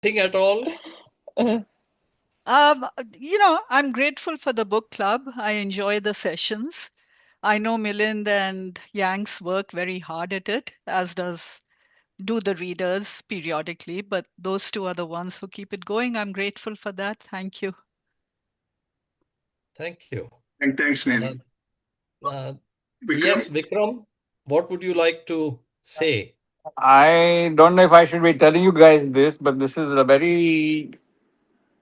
Anything at all? Uh, I'm grateful for the book club. I enjoy the sessions. I know Milind and Yanks work very hard at it, as do the readers periodically, but those two are the ones who keep it going. I'm grateful for that. Thank you. Thank you. And thanks, Neil. Yes, Vikram, what would you like to say? I don't know if I should be telling you guys this, but this is a very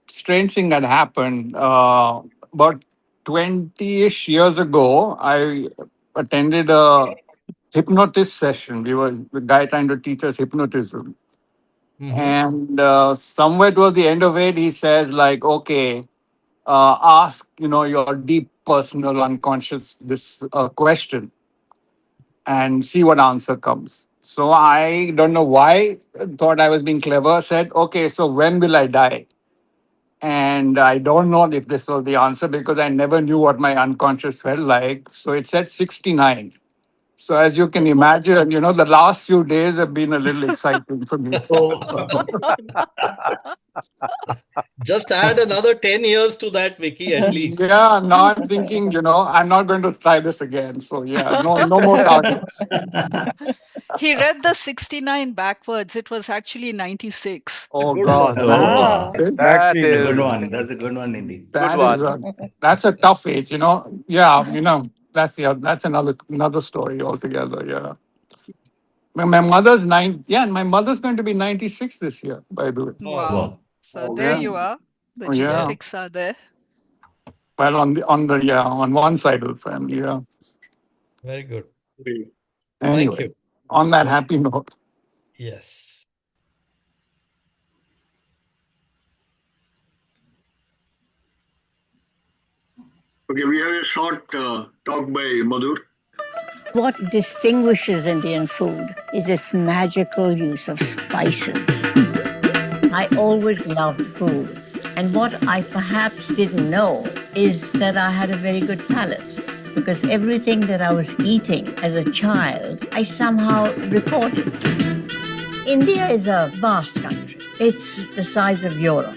strange thing that happened. About 20-ish years ago, I attended a hypnotist session. We were the guy trying to teach us hypnotism. And somewhere towards the end of it, he says, like, okay, ask, your deep personal unconscious this question and see what answer comes. So I don't know why, thought I was being clever, said, okay, so when will I die? And I don't know if this was the answer because I never knew what my unconscious felt like. So it said 69. So as you can imagine, the last few days have been a little exciting for me. Just add another 10 years to that, Vicky, at least. Yeah, now I'm thinking, I'm not going to try this again. So yeah, no more targets. He read the 69 backwards. It was actually 96. Oh Good God, one. Ah. that That's a is good one. That's a good one indeed. Good that is one. that's a tough age, Yeah, that's another story altogether. Yeah. My mother's Yeah, and my mother's going to be 96 this year, by the way. Wow. Wow. So there Yeah. you are. The Oh, yeah. genetics are there. Well, on one side of the family, yeah. Very good. Thank Anyway, you. on that happy note. Yes. Okay, we have a short talk by Madhur. What distinguishes Indian food is its magical use of spices. I always loved food, and what I perhaps didn't know is that I had a very good palate because everything that I was eating as a child, I somehow recorded. India is a vast country. It's the size of Europe.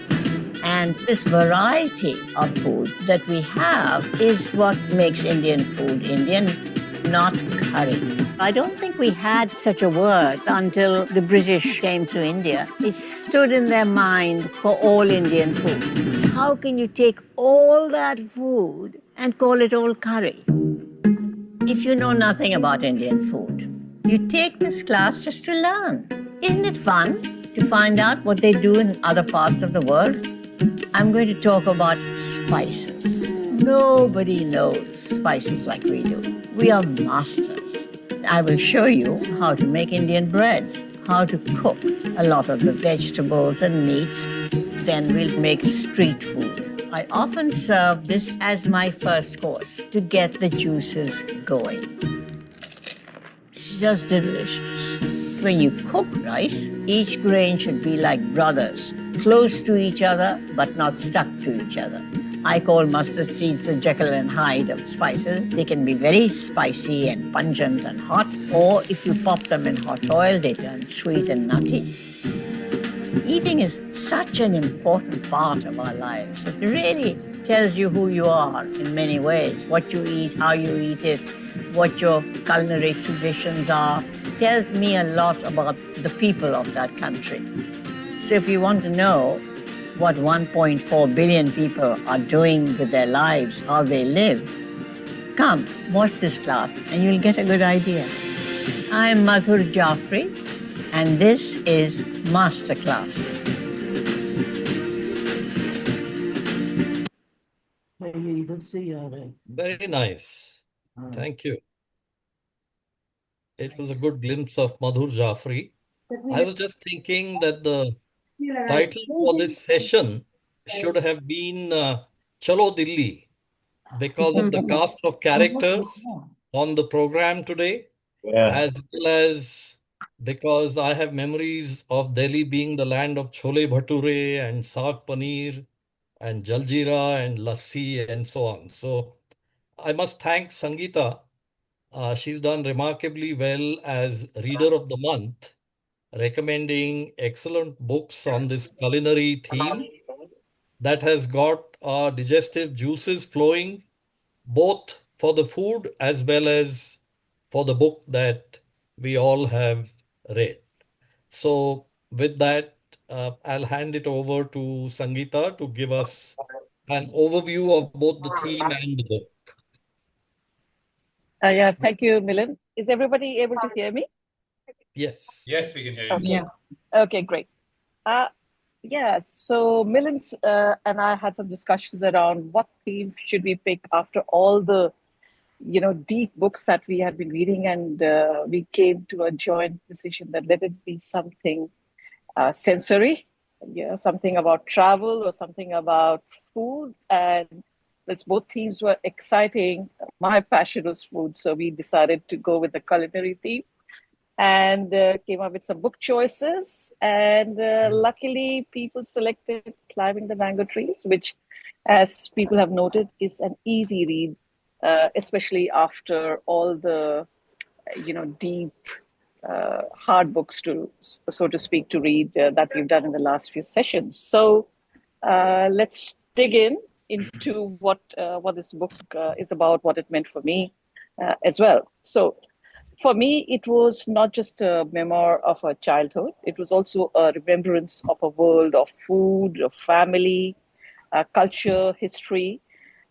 And this variety of food that we have is what makes Indian food Indian, not curry. I don't think we had such a word until the British came to India. It stood in their mind for all Indian food. How can you take all that food and call it all curry? If you know nothing about Indian food, you take this class just to learn. Isn't it fun to find out what they do in other parts of the world? I'm going to talk about spices. Nobody knows spices like we do. We are masters. I will show you how to make Indian breads, how to cook a lot of the vegetables and meats. Then we'll make street food. I often serve this as my first course to get the juices going. It's just delicious. When you cook rice, each grain should be like brothers, close to each other but not stuck to each other. I call mustard seeds the Jekyll and Hyde of spices. They can be very spicy and pungent and hot, or if you pop them in hot oil, they turn sweet and nutty. Eating is such an important part of our lives. It really tells you who you are in many ways. What you eat, how you eat it, what your culinary traditions are. It tells me a lot about the people of that country. So if you want to know what 1.4 billion people are doing with their lives, how they live, come, watch this class and you'll get a good idea. I'm Madhur Jaffrey, and this is Masterclass. Very nice. Thank you. It was a good glimpse of Madhur Jaffrey. I was just thinking that the title for this session should have been Chalo Dilli because of the cast of characters on the program today, Yeah. as well as because I have memories of Delhi being the land of chole bhature and saag paneer and jaljeera and lassi and so on. So I must thank Sangeeta. She's done remarkably well as Reader of the Month. recommending excellent books on this culinary theme that has got our digestive juices flowing, both for the food as well as for the book that we all have read. So, with that, I'll hand it over to Sangeeta to give us an overview of both the theme and the book. Yeah, thank you, Milind. Is everybody able to hear me? Yes. Yes, we can hear you. Okay. Yeah. Okay, great. Yeah, so Milind's and I had some discussions around what theme should we pick after all the, deep books that we had been reading, and we came to a joint decision that let it be something sensory, something about travel or something about food. And as both themes were exciting, my passion was food, so we decided to go with the culinary theme and came up with some book choices. And luckily, people selected Climbing the Mango Trees, which, as people have noted, is an easy read, especially after all the, deep, hard books to, so to speak, to read that we've done in the last few sessions. So let's dig into what this book is about, what it meant for me as well. So for me, it was not just a memoir of a childhood. It was also a remembrance of a world of food, of family, culture, history.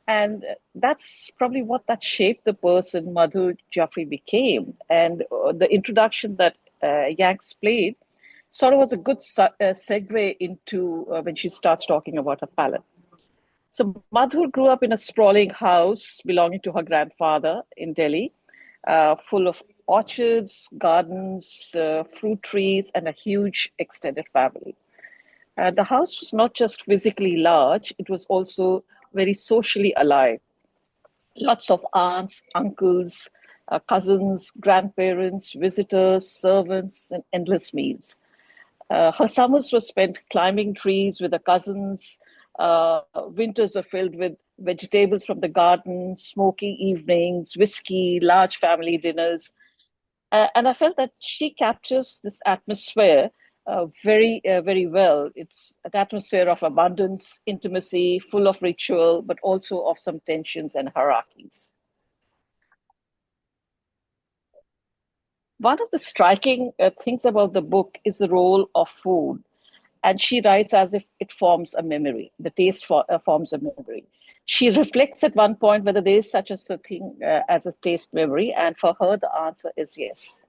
And that's probably what that shaped the person Madhur Jaffrey became. And the introduction that Yanks played sort of was a good segue into when she starts talking about her palate. So Madhur grew up in a sprawling house belonging to her grandfather in Delhi, full of orchards, gardens, fruit trees, and a huge extended family. The house was not just physically large, it was also very socially alive. Lots of aunts, uncles, cousins, grandparents, visitors, servants, and endless meals. Her summers were spent climbing trees with her cousins. Winters were filled with vegetables from the garden, smoky evenings, whiskey, large family dinners. And I felt that she captures this atmosphere very well. It's an atmosphere of abundance, intimacy, full of ritual, but also of some tensions and hierarchies. One of the striking things about the book is the role of food. And she writes as if it forms a memory. The taste forms a memory. She reflects at one point whether there is such a thing as a taste memory. And for her, the answer is yes.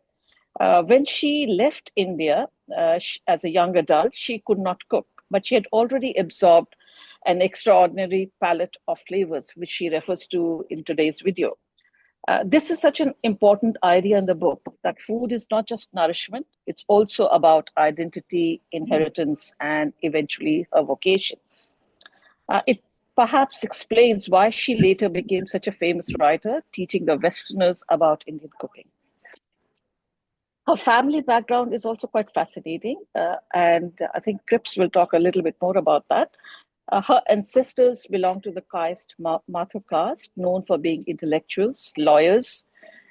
When she left India as a young adult, she could not cook, but she had already absorbed an extraordinary palette of flavors, which she refers to in today's video. This is such an important idea in the book, that food is not just nourishment, it's also about identity, inheritance, and eventually her vocation. It perhaps explains why she later became such a famous writer, teaching the Westerners about Indian cooking. Her family background is also quite fascinating, and I think Cripps will talk a little bit more about that. Her ancestors belonged to the caste Mathur caste, known for being intellectuals, lawyers,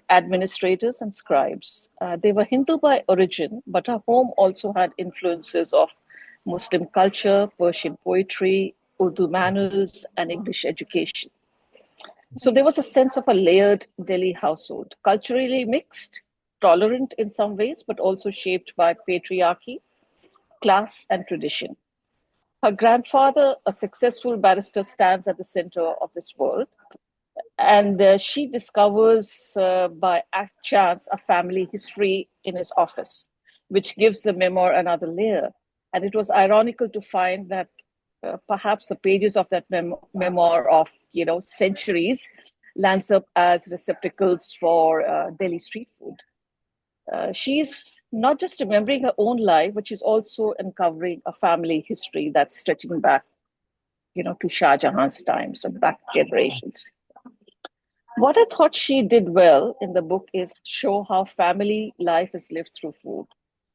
administrators, and scribes. They were Hindu by origin, but her home also had influences of Muslim culture, Persian poetry, Urdu manners, and English education. So there was a sense of a layered Delhi household, culturally mixed, tolerant in some ways, but also shaped by patriarchy, class, and tradition. Her grandfather, a successful barrister, stands at the center of this world. And she discovers by chance a family history in his office, which gives the memoir another layer. And it was ironical to find that perhaps the pages of that memoir of centuries lands up as receptacles for Delhi street food. She's not just remembering her own life, but she's also uncovering a family history that's stretching back, to Shah Jahan's time, so back generations. What I thought she did well in the book is show how family life is lived through food.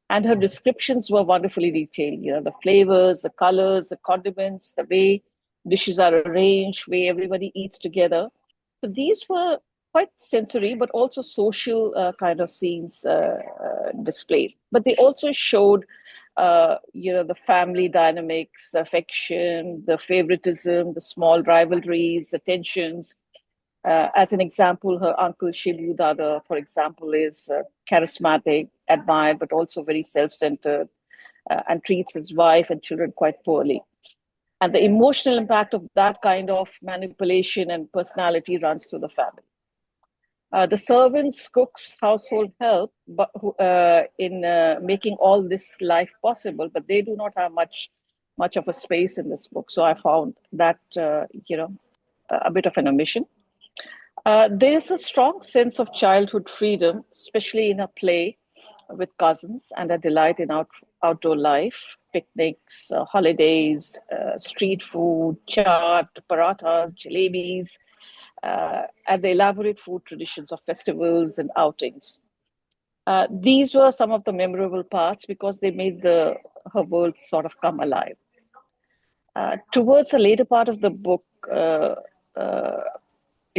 And her descriptions were wonderfully detailed, the flavors, the colors, the condiments, the way dishes are arranged, way everybody eats together. So these were quite sensory, but also social kind of scenes displayed. But they also showed, the family dynamics, the affection, the favoritism, the small rivalries, the tensions. As an example, her uncle Shilu Dada, for example, is charismatic, admired, but also very self-centered, and treats his wife and children quite poorly. And the emotional impact of that kind of manipulation and personality runs through the family. The servants, cooks, household help, but in making all this life possible, but they do not have much of a space in this book. So I found that a bit of an omission. There is a strong sense of childhood freedom, especially in a play with cousins, and a delight in outdoor life, picnics, holidays, street food, chaat, parathas, jalebis, and the elaborate food traditions of festivals and outings. These were some of the memorable parts because they made her world sort of come alive. Towards the later part of the book,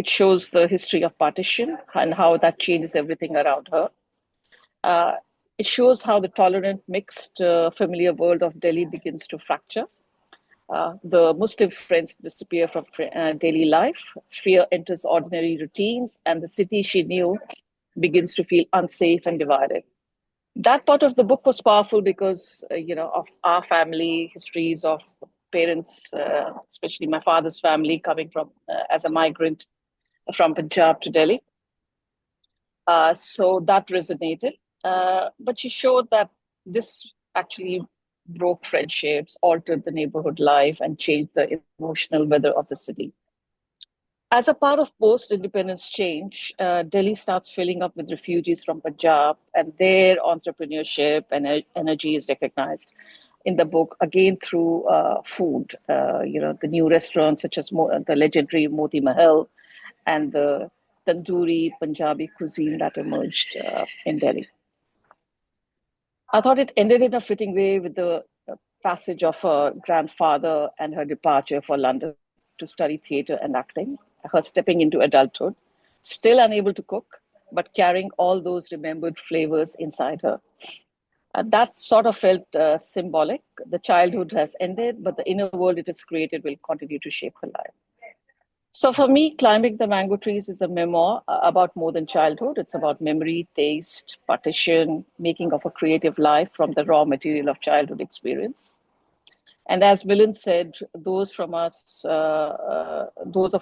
it shows the history of partition and how that changes everything around her. It shows how the tolerant, mixed, familiar world of Delhi begins to fracture. The Muslim friends disappear from daily life. Fear enters ordinary routines, and the city she knew begins to feel unsafe and divided. That part of the book was powerful because, of our family histories of parents, especially my father's family coming from as a migrant from Punjab to Delhi. So that resonated. But she showed that this actually broke friendships, altered the neighborhood life, and changed the emotional weather of the city. As a part of post-independence change, Delhi starts filling up with refugees from Punjab, and their entrepreneurship and energy is recognized in the book, again through food. The new restaurants such as the legendary Moti Mahal and the tandoori Punjabi cuisine that emerged in Delhi. I thought it ended in a fitting way with the passage of her grandfather and her departure for London to study theatre and acting, her stepping into adulthood, still unable to cook, but carrying all those remembered flavors inside her. That sort of felt symbolic. The childhood has ended, but the inner world it has created will continue to shape her life. So for me, Climbing the Mango Trees is a memoir about more than childhood. It's about memory, taste, partition, making of a creative life from the raw material of childhood experience. And as Milind said, those of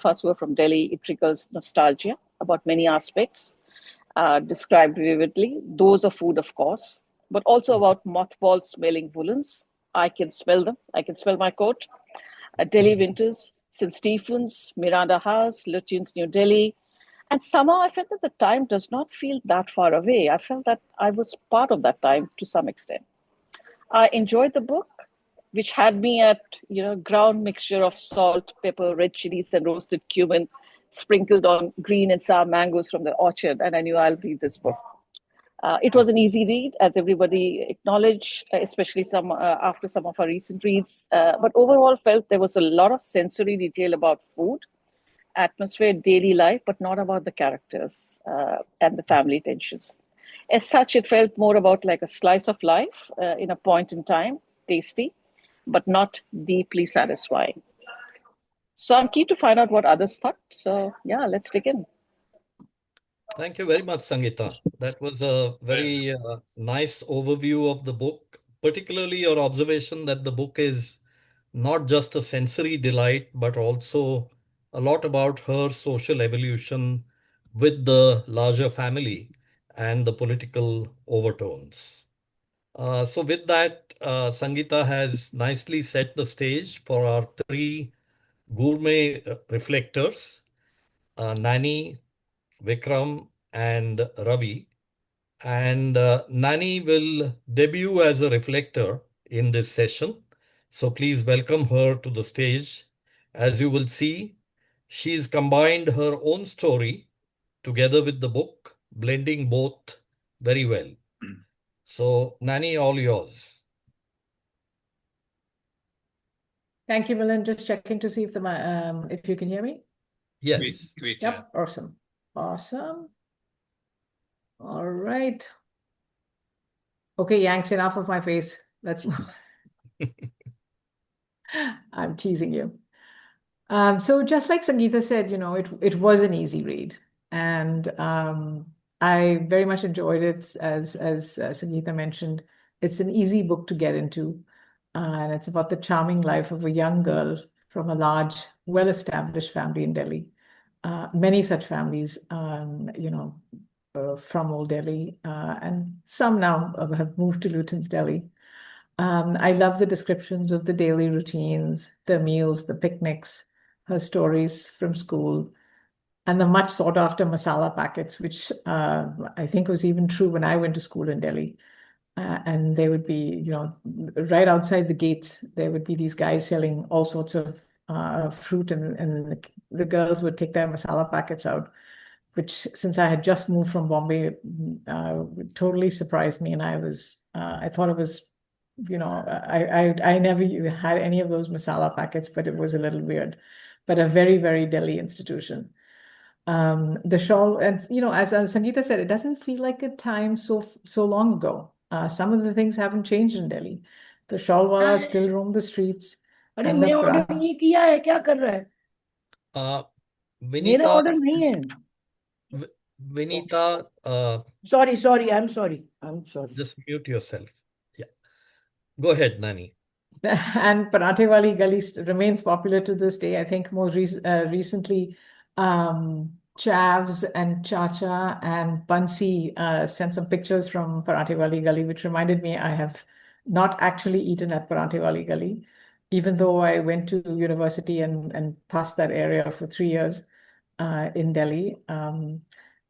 us who are from Delhi, it triggers nostalgia about many aspects, described vividly. Those of food, of course, but also about mothball smelling woolens. I can smell them. I can smell my coat. Delhi winters, St. Stephen's, Miranda House, Lutyens, New Delhi. And somehow I felt that the time does not feel that far away. I felt that I was part of that time to some extent. I enjoyed the book, which had me at, ground mixture of salt, pepper, red chilies, and roasted cumin, sprinkled on green and sour mangoes from the orchard. And I knew I'll read this book. It was an easy read, as everybody acknowledged, especially after some of our recent reads. But overall, felt there was a lot of sensory detail about food, atmosphere, daily life, but not about the characters and the family tensions. As such, it felt more about like a slice of life in a point in time, tasty, but not deeply satisfying. So I'm keen to find out what others thought. So yeah, let's dig in. Thank you very much, Sangeeta. That was a very nice overview of the book, particularly your observation that the book is not just a sensory delight, but also a lot about her social evolution with the larger family and the political overtones. So with that, Sangeeta has nicely set the stage for our three gourmet reflectors, Nani, Vikram, and Ravi. And Nani will debut as a reflector in this session. So please welcome her to the stage. As you will see, she's combined her own story together with the book, blending both very well. So Nani, all yours. Thank you, Milind. Just checking to see if you can hear me. Yes. Yep, awesome. Awesome. All right. Okay, Yanks, enough of my face. Let's move. I'm teasing you. So just like Sangeeta said, it was an easy read, and I very much enjoyed it. As Sangeeta mentioned, it's an easy book to get into, and it's about the charming life of a young girl from a large, well-established family in Delhi. Many such families, from Old Delhi, and some now have moved to Luton's Delhi. I love the descriptions of the daily routines, the meals, the picnics, her stories from school, and the much sought after masala packets, which I think was even true when I went to school in Delhi. And they would be, right outside the gates, there would be these guys selling all sorts of fruit, and the girls would take their masala packets out, which, since I had just moved from Bombay, totally surprised me. And I thought it was, I never had any of those masala packets, but it was a little weird, but a very, very Delhi institution. The shawl, and as Sangeeta said, it doesn't feel like a time so long ago. Some of the things haven't changed in Delhi. The shawl wallas still roam the streets. अरे and मैं the order pra- नहीं किया है, क्या कर रहा है? मेरा Vinita, ऑर्डर नहीं है. Vinita, Sorry, I'm sorry. just mute yourself. Yeah. Go ahead, Nani. And Parathe Wali Gali remains popular to this day. I think more recently, Chavs and Chacha and Bansi sent some pictures from Parathe Wali Gali, which reminded me I have not actually eaten at Parathe Wali Gali, even though I went to university and passed that area for 3 years in Delhi.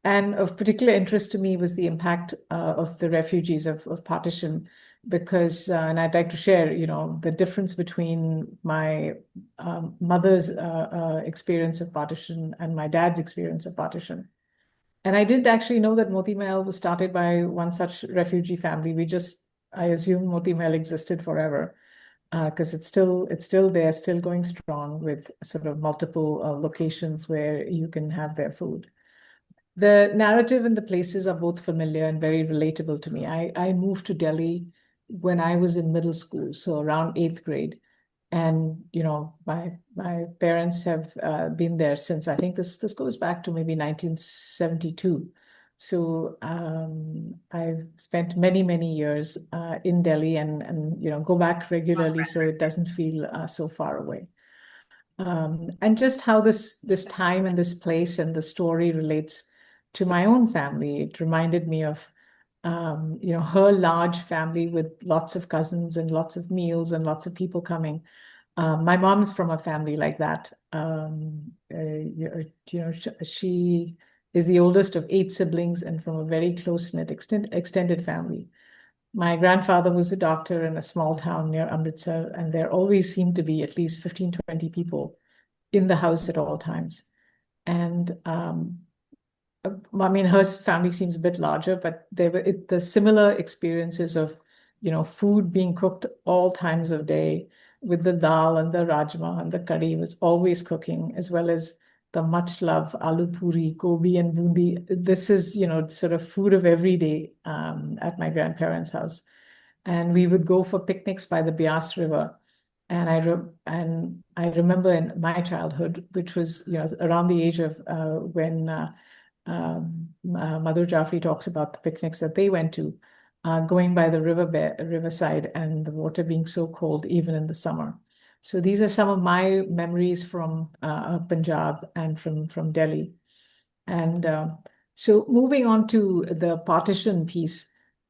And of particular interest to me was the impact of the refugees of partition, because, and I'd like to share, the difference between my mother's experience of partition and my dad's experience of partition. And I didn't actually know that Moti Mahal was started by one such refugee family. I assume Moti Mahal existed forever, because it's still there, still going strong, with sort of multiple locations where you can have their food. The narrative and the places are both familiar and very relatable to me. I moved to Delhi when I was in middle school, so around 8th grade. And, my parents have been there since. I think this goes back to maybe 1972. So I've spent many, many years in Delhi, and go back regularly, so it doesn't feel so far away. And just how this time and this place and the story relates to my own family. It reminded me of her large family with lots of cousins and lots of meals and lots of people coming. My mom's from a family like that. She is the oldest of 8 siblings and from a very close-knit extended family. My grandfather was a doctor in a small town near Amritsar, and there always seemed to be at least 15, 20 people in the house at all times. And I mean, her family seems a bit larger, but there were the similar experiences of, food being cooked all times of day, with the dal and the rajma and the curry was always cooking, as well as the much loved aloo puri, gobi, and bundi. This is, sort of food of every day at my grandparents' house. And we would go for picnics by the Beas River. And I remember in my childhood, which was, around the age of when Madhur Jaffrey talks about the picnics that they went to, going by the riverside, and the water being so cold even in the summer. So these are some of my memories from Punjab and from Delhi. And so moving on to the partition piece,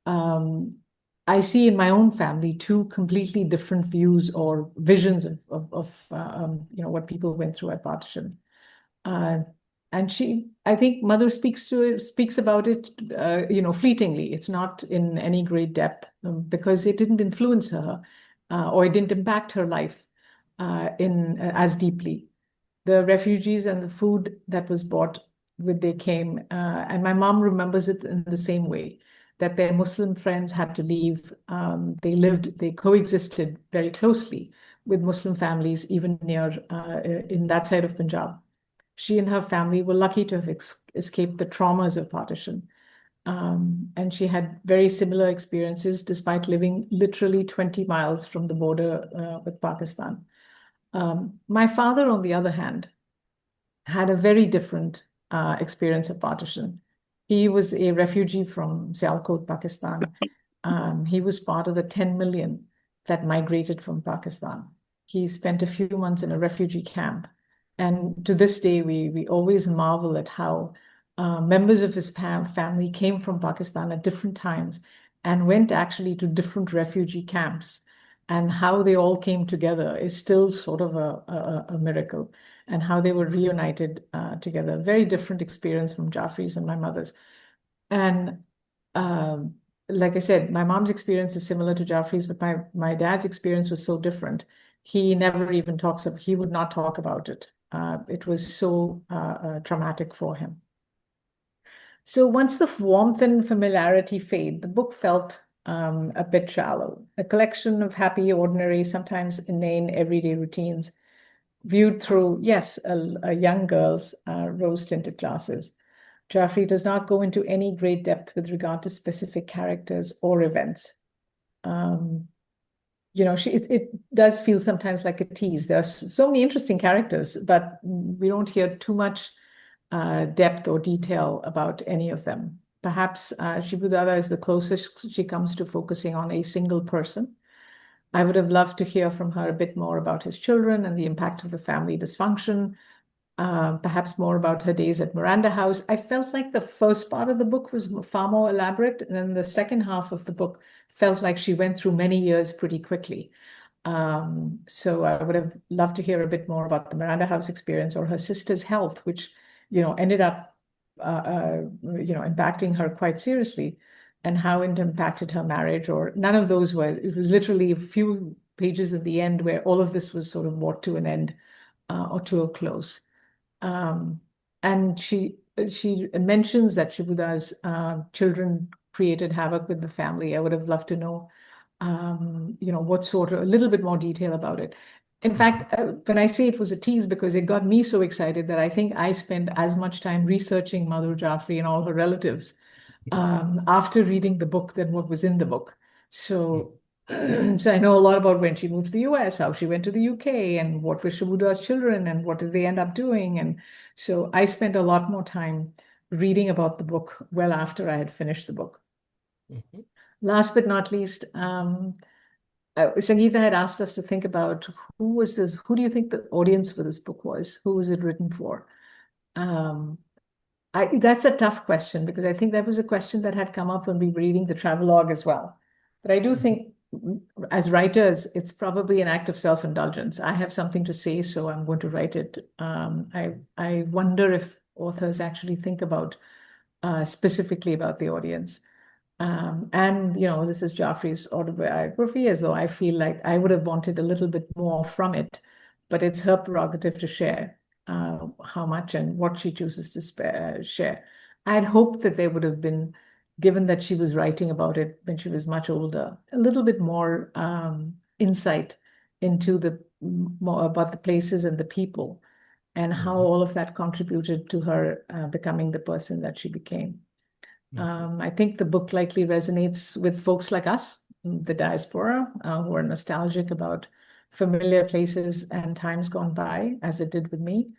I see in my own family 2 completely different views or visions of what people went through at partition. And I think Mother speaks about it, fleetingly. It's not in any great depth, because it didn't influence her, or it didn't impact her life as deeply. The refugees and the food that was bought when they came, and my mom remembers it in the same way, that their Muslim friends had to leave. They coexisted very closely with Muslim families, even near in that side of Punjab. She and her family were lucky to have escaped the traumas of partition. And she had very similar experiences despite living literally 20 miles from the border with Pakistan. My father, on the other hand, had a very different experience of partition. He was a refugee from Sialkot, Pakistan. He was part of the 10 million that migrated from Pakistan. He spent a few months in a refugee camp. And to this day, we always marvel at how members of his family came from Pakistan at different times and went actually to different refugee camps. And how they all came together is still sort of a miracle, and how they were reunited together. Very different experience from Jafri's and my mother's. And like I said, my mom's experience is similar to Jafri's, but my dad's experience was so different. He never even he would not talk about it. It was so traumatic for him. So once the warmth and familiarity fade, the book felt a bit shallow, a collection of happy, ordinary, sometimes inane, everyday routines, viewed through, yes, a young girl's rose-tinted glasses. Jafri does not go into any great depth with regard to specific characters or events. It does feel sometimes like a tease. There are so many interesting characters, but we don't hear too much depth or detail about any of them. Perhaps Shibu Dada is the closest she comes to focusing on a single person. I would have loved to hear from her a bit more about his children and the impact of the family dysfunction, perhaps more about her days at Miranda House. I felt like the first part of the book was far more elaborate, and then the second half of the book felt like she went through many years pretty quickly. So I would have loved to hear a bit more about the Miranda House experience or her sister's health, which ended up impacting her quite seriously, and how it impacted her marriage. Or none of those were. It was literally a few pages at the end where all of this was sort of brought to an end or to a close. And she mentions that Shibuda's children created havoc with the family. I would have loved to know, what sort of, a little bit more detail about it. In fact, when I say it was a tease, because it got me so excited that I think I spent as much time researching Madhur Jafri and all her relatives after reading the book than what was in the book. So I know a lot about when she moved to the US, how she went to the UK, and what were Shibuda's children, and what did they end up doing. And so I spent a lot more time reading about the book well after I had finished the book. Mm-hmm. Last but not least, Sangeeta had asked us to think about who do you think the audience for this book was? Who was it written for? That's a tough question, because I think that was a question that had come up when we were reading the travelogue as well. But I do think as writers, it's probably an act of self-indulgence. I have something to say, so I'm going to write it. I wonder if authors actually think about specifically about the audience. And this is Jafri's autobiography, as though I feel like I would have wanted a little bit more from it, but it's her prerogative to share how much and what she chooses to share. I had hoped that there would have been, given that she was writing about it when she was much older, a little bit more insight into more about the places and the people, and how all of that contributed to her becoming the person that she became. I think the book likely resonates with folks like us, the diaspora, who are nostalgic about familiar places and times gone by, as it did with me.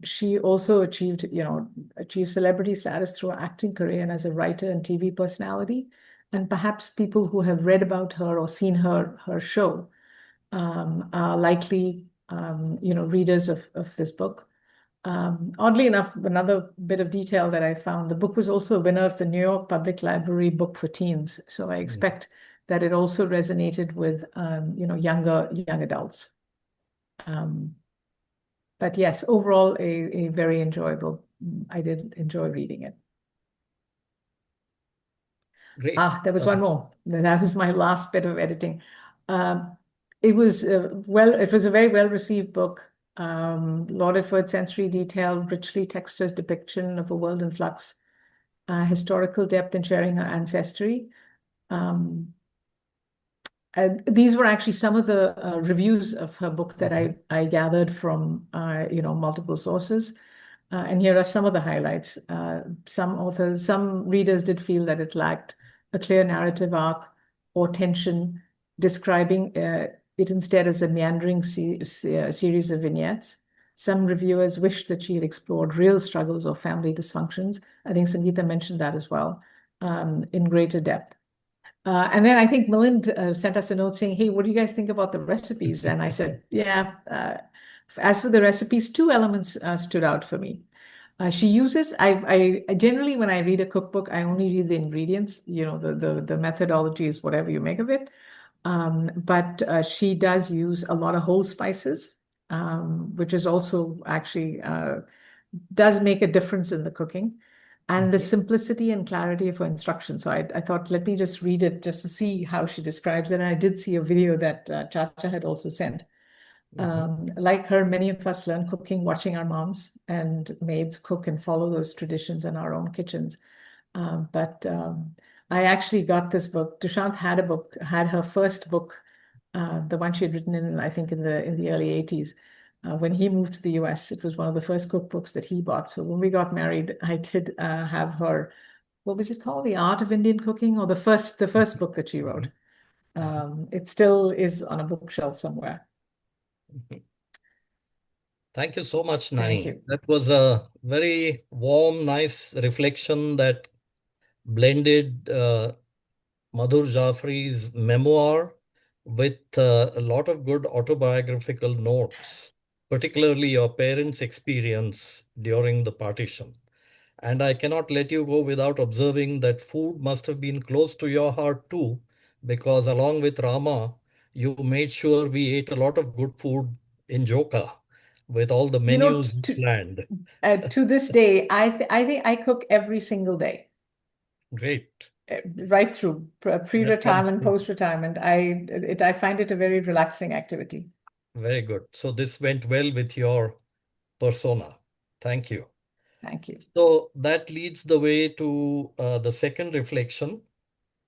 She also achieved celebrity status through her acting career and as a writer and TV personality. And perhaps people who have read about her or seen her show are likely, readers of this book. Oddly enough, another bit of detail that I found, the book was also a winner of the New York Public Library Book for Teens. So I expect that it also resonated with, young adults. But yes, overall, a very enjoyable. I did enjoy reading it. Great. There was one more. That was my last bit of editing. It was it was a very well-received book. Lauded for its sensory detail, richly textured depiction of a world in flux, historical depth in sharing her ancestry. These were actually some of the reviews of her book that I gathered from multiple sources. And here are some of the highlights. Some readers did feel that it lacked a clear narrative arc or tension, describing it instead as a meandering series of vignettes. Some reviewers wished that she had explored real struggles or family dysfunctions. I think Sangeeta mentioned that as well, in greater depth. And then I think Milind sent us a note saying, hey, what do you guys think about the recipes? And I said, yeah, as for the recipes, two elements stood out for me. She uses, I generally, when I read a cookbook, I only read the ingredients, the methodology is whatever you make of it. But she does use a lot of whole spices, which is also actually does make a difference in the cooking. And the simplicity and clarity of her instructions. So I thought, let me just read it just to see how she describes it. And I did see a video that Chacha had also sent. Like her, many of us learn cooking watching our moms and maids cook and follow those traditions in our own kitchens. But I actually got this book. Dushyant had her first book, the one she had written in, I think, in the early 80s. When he moved to the US, it was one of the first cookbooks that he bought. So when we got married, I did have her, what was it called? The Art of Indian Cooking, or the first book that she wrote. It still is on a bookshelf somewhere. Thank you so much, Nani. Thank you. That was a very warm, nice reflection that blended Madhur Jaffrey's memoir with a lot of good autobiographical notes, particularly your parents' experience during the partition. And I cannot let you go without observing that food must have been close to your heart too, because along with Rama, you made sure we ate a lot of good food in Joka with all the menus planned. To this day, I think I cook every single day. Great. Right through pre-retirement, post-retirement. I find it a very relaxing activity. Very good. So this went well with your persona. Thank you. Thank you. So that leads the way to the second reflection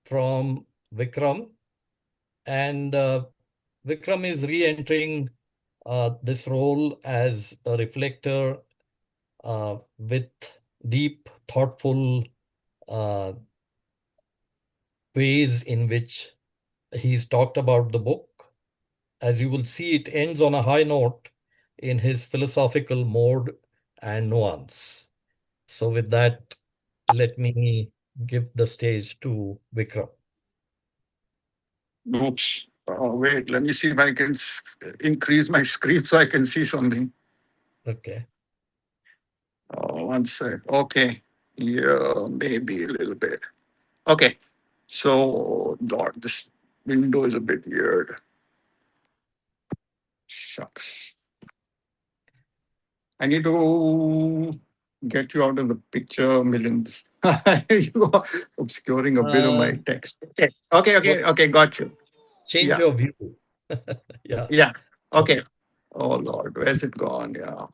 from Vikram. And Vikram is re-entering this role as a reflector with deep, thoughtful ways in which he's talked about the book. As you will see, it ends on a high note in his philosophical mode and nuance. So with that, let me give the stage to Vikram. Oops. Oh, wait, let me see if I can increase my screen so I can see something. Okay. Oh, one sec. Okay. Yeah, maybe a little bit. Okay. So, Lord, this window is a bit weird. Shucks. I need to get you out of the picture, Milind. You are obscuring a bit of my text. Okay, got you. Change your view. Yeah. Okay. Oh, Lord, where's it gone? Yeah.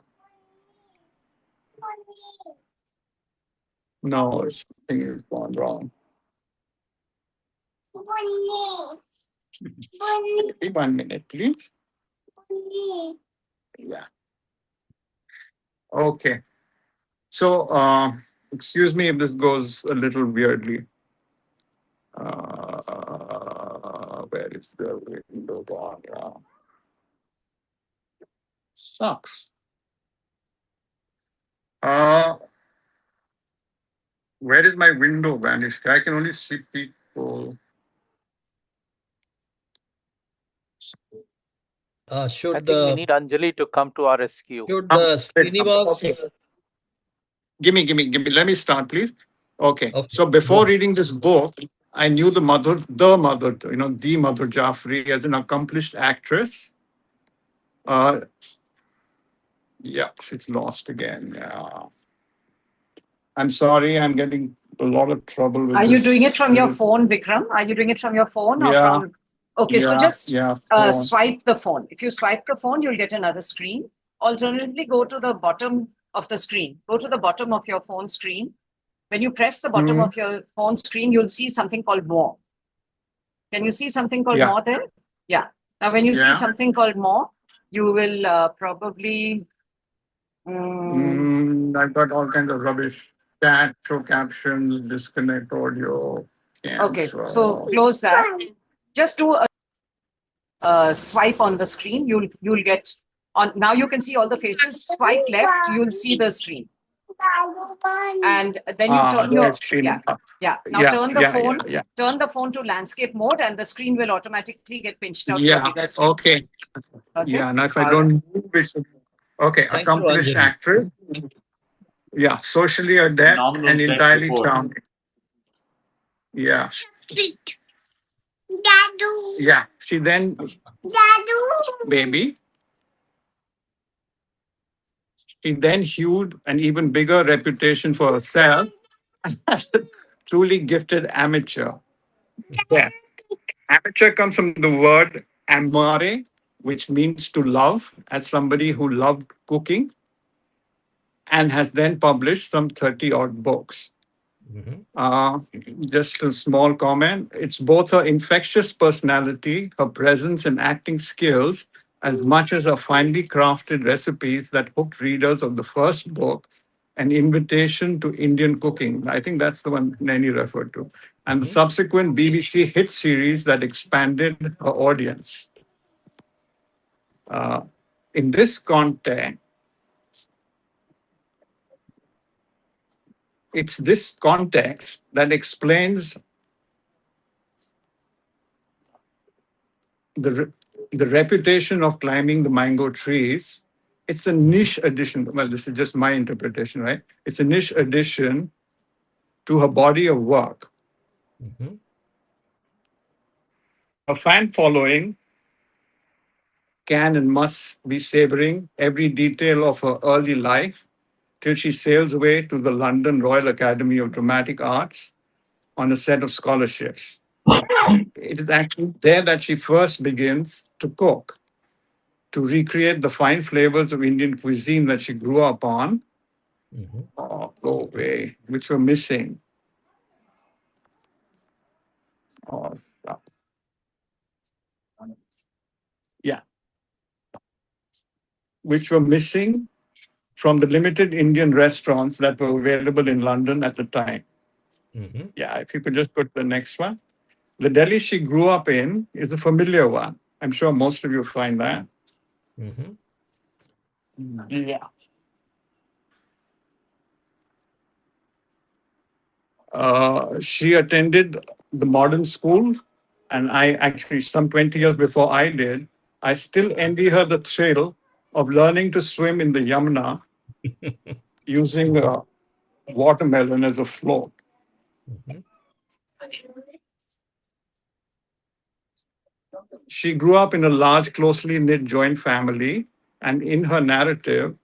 No, something is gone wrong. Maybe 1 minute, please. Yeah. Okay. So, excuse me if this goes a little weirdly. Where is the window gone? Yeah. Sucks. Where is my window vanished? I can only see people. I think we need Anjali to come to our rescue. Should Srinivas... Okay. Give me. Let me start, please. Okay. So before reading this book, I knew the Madhur Jaffrey as an accomplished actress. It's lost again. Yeah. I'm sorry, I'm getting a lot of trouble with Are you doing it from your phone, Vikram? Are you doing it from your phone or from... Okay, so just swipe the phone. If you swipe the phone, you'll get another screen. Alternatively, go to the bottom of the screen. Go to the bottom of your phone screen. When you press the bottom of your phone screen, you'll see something called More. Can you see something called Yeah. more there? Yeah. Now, when you see Yeah. something called more, you will probably. I've got all kinds of rubbish. Chat, show captions, disconnect audio. Okay, Cancel. so close that. Just do a swipe on the screen. You'll get on. Now you can see all the faces. Swipe left, you'll see the screen, and then you turn your Now turn the phone. Turn the phone to landscape mode, and the screen will automatically get pinched out to a bigger screen. Okay. Yeah. Now if I don't move it. Okay. Thank you, Accomplished Anjali. actress. Yeah. Socially adept Phenomenal and tech entirely support. charming. Yeah. Yeah. She then. Baby. She then hewed an even bigger reputation for herself as a truly gifted amateur. Yeah. Amateur comes from the word amare, which means to love, as somebody who loved cooking and has then published some 30 odd books. Just a small comment. It's both her infectious personality, her presence and acting skills, as much as her finely crafted recipes that hooked readers of the first book, An Invitation to Indian Cooking. I think that's the one Nani referred to. And the subsequent BBC hit series that expanded her audience. In this context, it's this context that explains the reputation of climbing the mango trees. It's a niche addition. Well, this is just my interpretation, right? It's a niche addition to her body of work. Her fan following can and must be savoring every detail of her early life till she sails away to the London Royal Academy of Dramatic Arts on a set of scholarships. It is actually there that she first begins to cook, to recreate the fine flavors of Indian cuisine that she grew up on, which were missing. Which were missing from the limited Indian restaurants that were available in London at the time. Yeah, if you could just put the next one. The Delhi she grew up in is a familiar one. I'm sure most of you find that. Yeah. She attended the modern school, and I actually, some 20 years before I did, I still envy her the thrill of learning to swim in the Yamuna using a watermelon as a float. She grew up in a large, closely knit joint family, and in her narrative,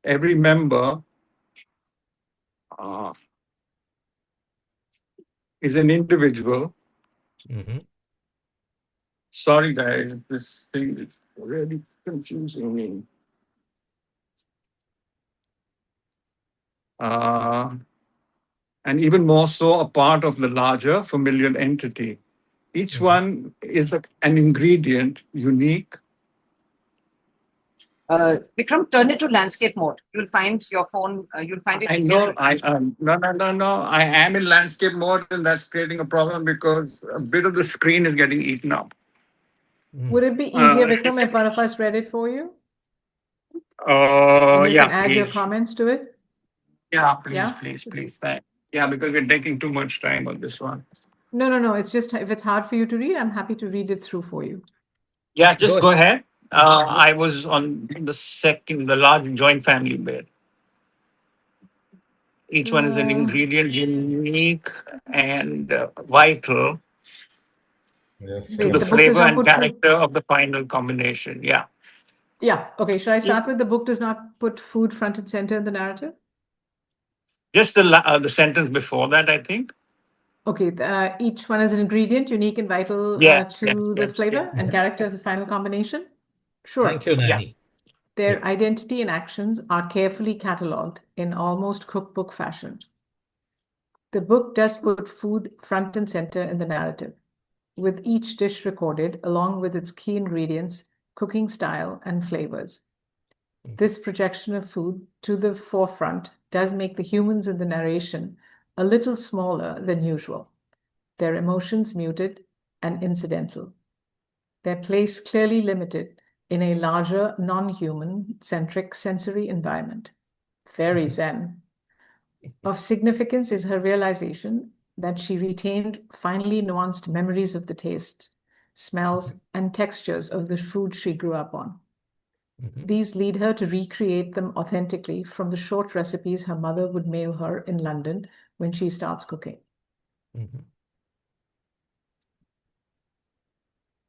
every member is an individual. Sorry, guys, this thing is really confusing me. And even more so, a part of the larger familial entity. Each one is an ingredient, unique. Vikram, turn it to landscape mode. You'll find your phone. You'll find it easier. No. I am in landscape mode, and that's creating a problem because a bit of the screen is getting eaten up. Would it be easier, Vikram, if one of us read it for you? And you can add your comments to it? Yeah, please. Thanks. Yeah, because we're taking too much time on this one. No. It's just if it's hard for you to read, I'm happy to read it through for you. Yeah, just go ahead. I was on the large joint family bed. Each one is an ingredient, unique and vital to the flavor and character of the final combination. Yeah. Yeah. Okay. Should I start with the book does not put food front and center in the narrative? Just the sentence before that, I think. Okay. Each one is an ingredient, unique and vital to the flavor and character of the final combination. Sure. Thank you, Nani. Their identity and actions are carefully catalogued in almost cookbook fashion. The book does put food front and center in the narrative, with each dish recorded along with its key ingredients, cooking style, and flavors. This projection of food to the forefront does make the humans in the narration a little smaller than usual, their emotions muted and incidental, their place clearly limited in a larger, non-human-centric sensory environment. Very zen. Of significance is her realization that she retained finely nuanced memories of the tastes, smells, and textures of the food she grew up on. These lead her to recreate them authentically from the short recipes her mother would mail her in London when she starts cooking.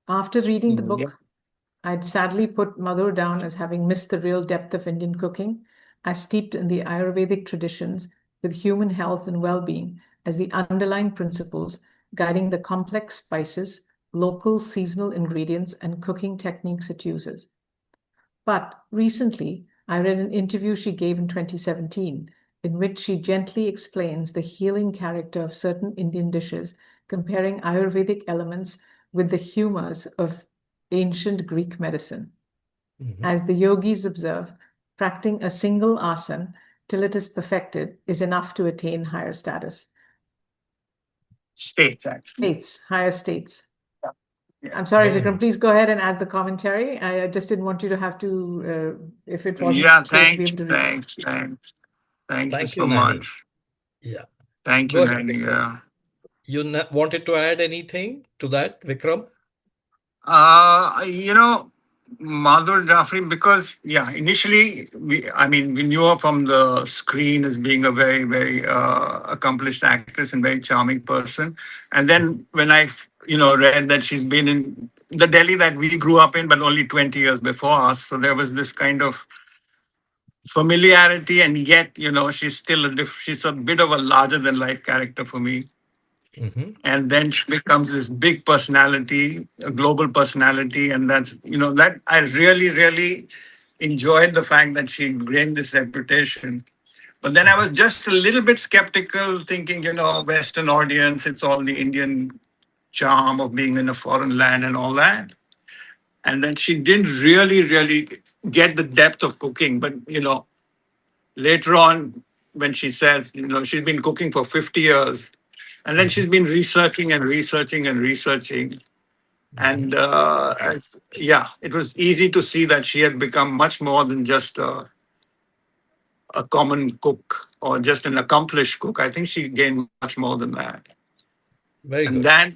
After reading the book, I'd sadly put Madhur down as having missed the real depth of Indian cooking, as steeped in the Ayurvedic traditions with human health and well-being as the underlying principles guiding the complex spices, local seasonal ingredients, and cooking techniques it uses. But recently, I read an interview she gave in 2017, in which she gently explains the healing character of certain Indian dishes, comparing Ayurvedic elements with the humors of ancient Greek medicine. As the yogis observe, practicing a single asana till it is perfected is enough to attain higher status. States, actually. Higher states. Yeah. I'm sorry, Vikram, please go ahead and add the commentary. I just didn't want you to have to, if it wasn't Yeah, clear, to be able to read. Thank you so Nani. much. Yeah. Thank you, Nani. Yeah. You wanted to add anything to that, Vikram? Madhur Jaffrey, because initially we knew her from the screen as being a very, very accomplished actress and very charming person. And then when I, read that she's been in the Delhi that we grew up in, but only 20 years before us, so there was this kind of familiarity, and yet, she's still she's a bit of a larger than life character for me. And then she becomes this big personality, a global personality. And that's, that I really, really enjoyed the fact that she gained this reputation. But then I was just a little bit skeptical, thinking, Western audience, it's all the Indian charm of being in a foreign land and all that. And then she didn't really, really get the depth of cooking. But, later on, when she says, she's been cooking for 50 years, and then she's been researching and researching and researching. And it was easy to see that she had become much more than just a common cook or just an accomplished cook. I think she gained much more than that. Very good. And that,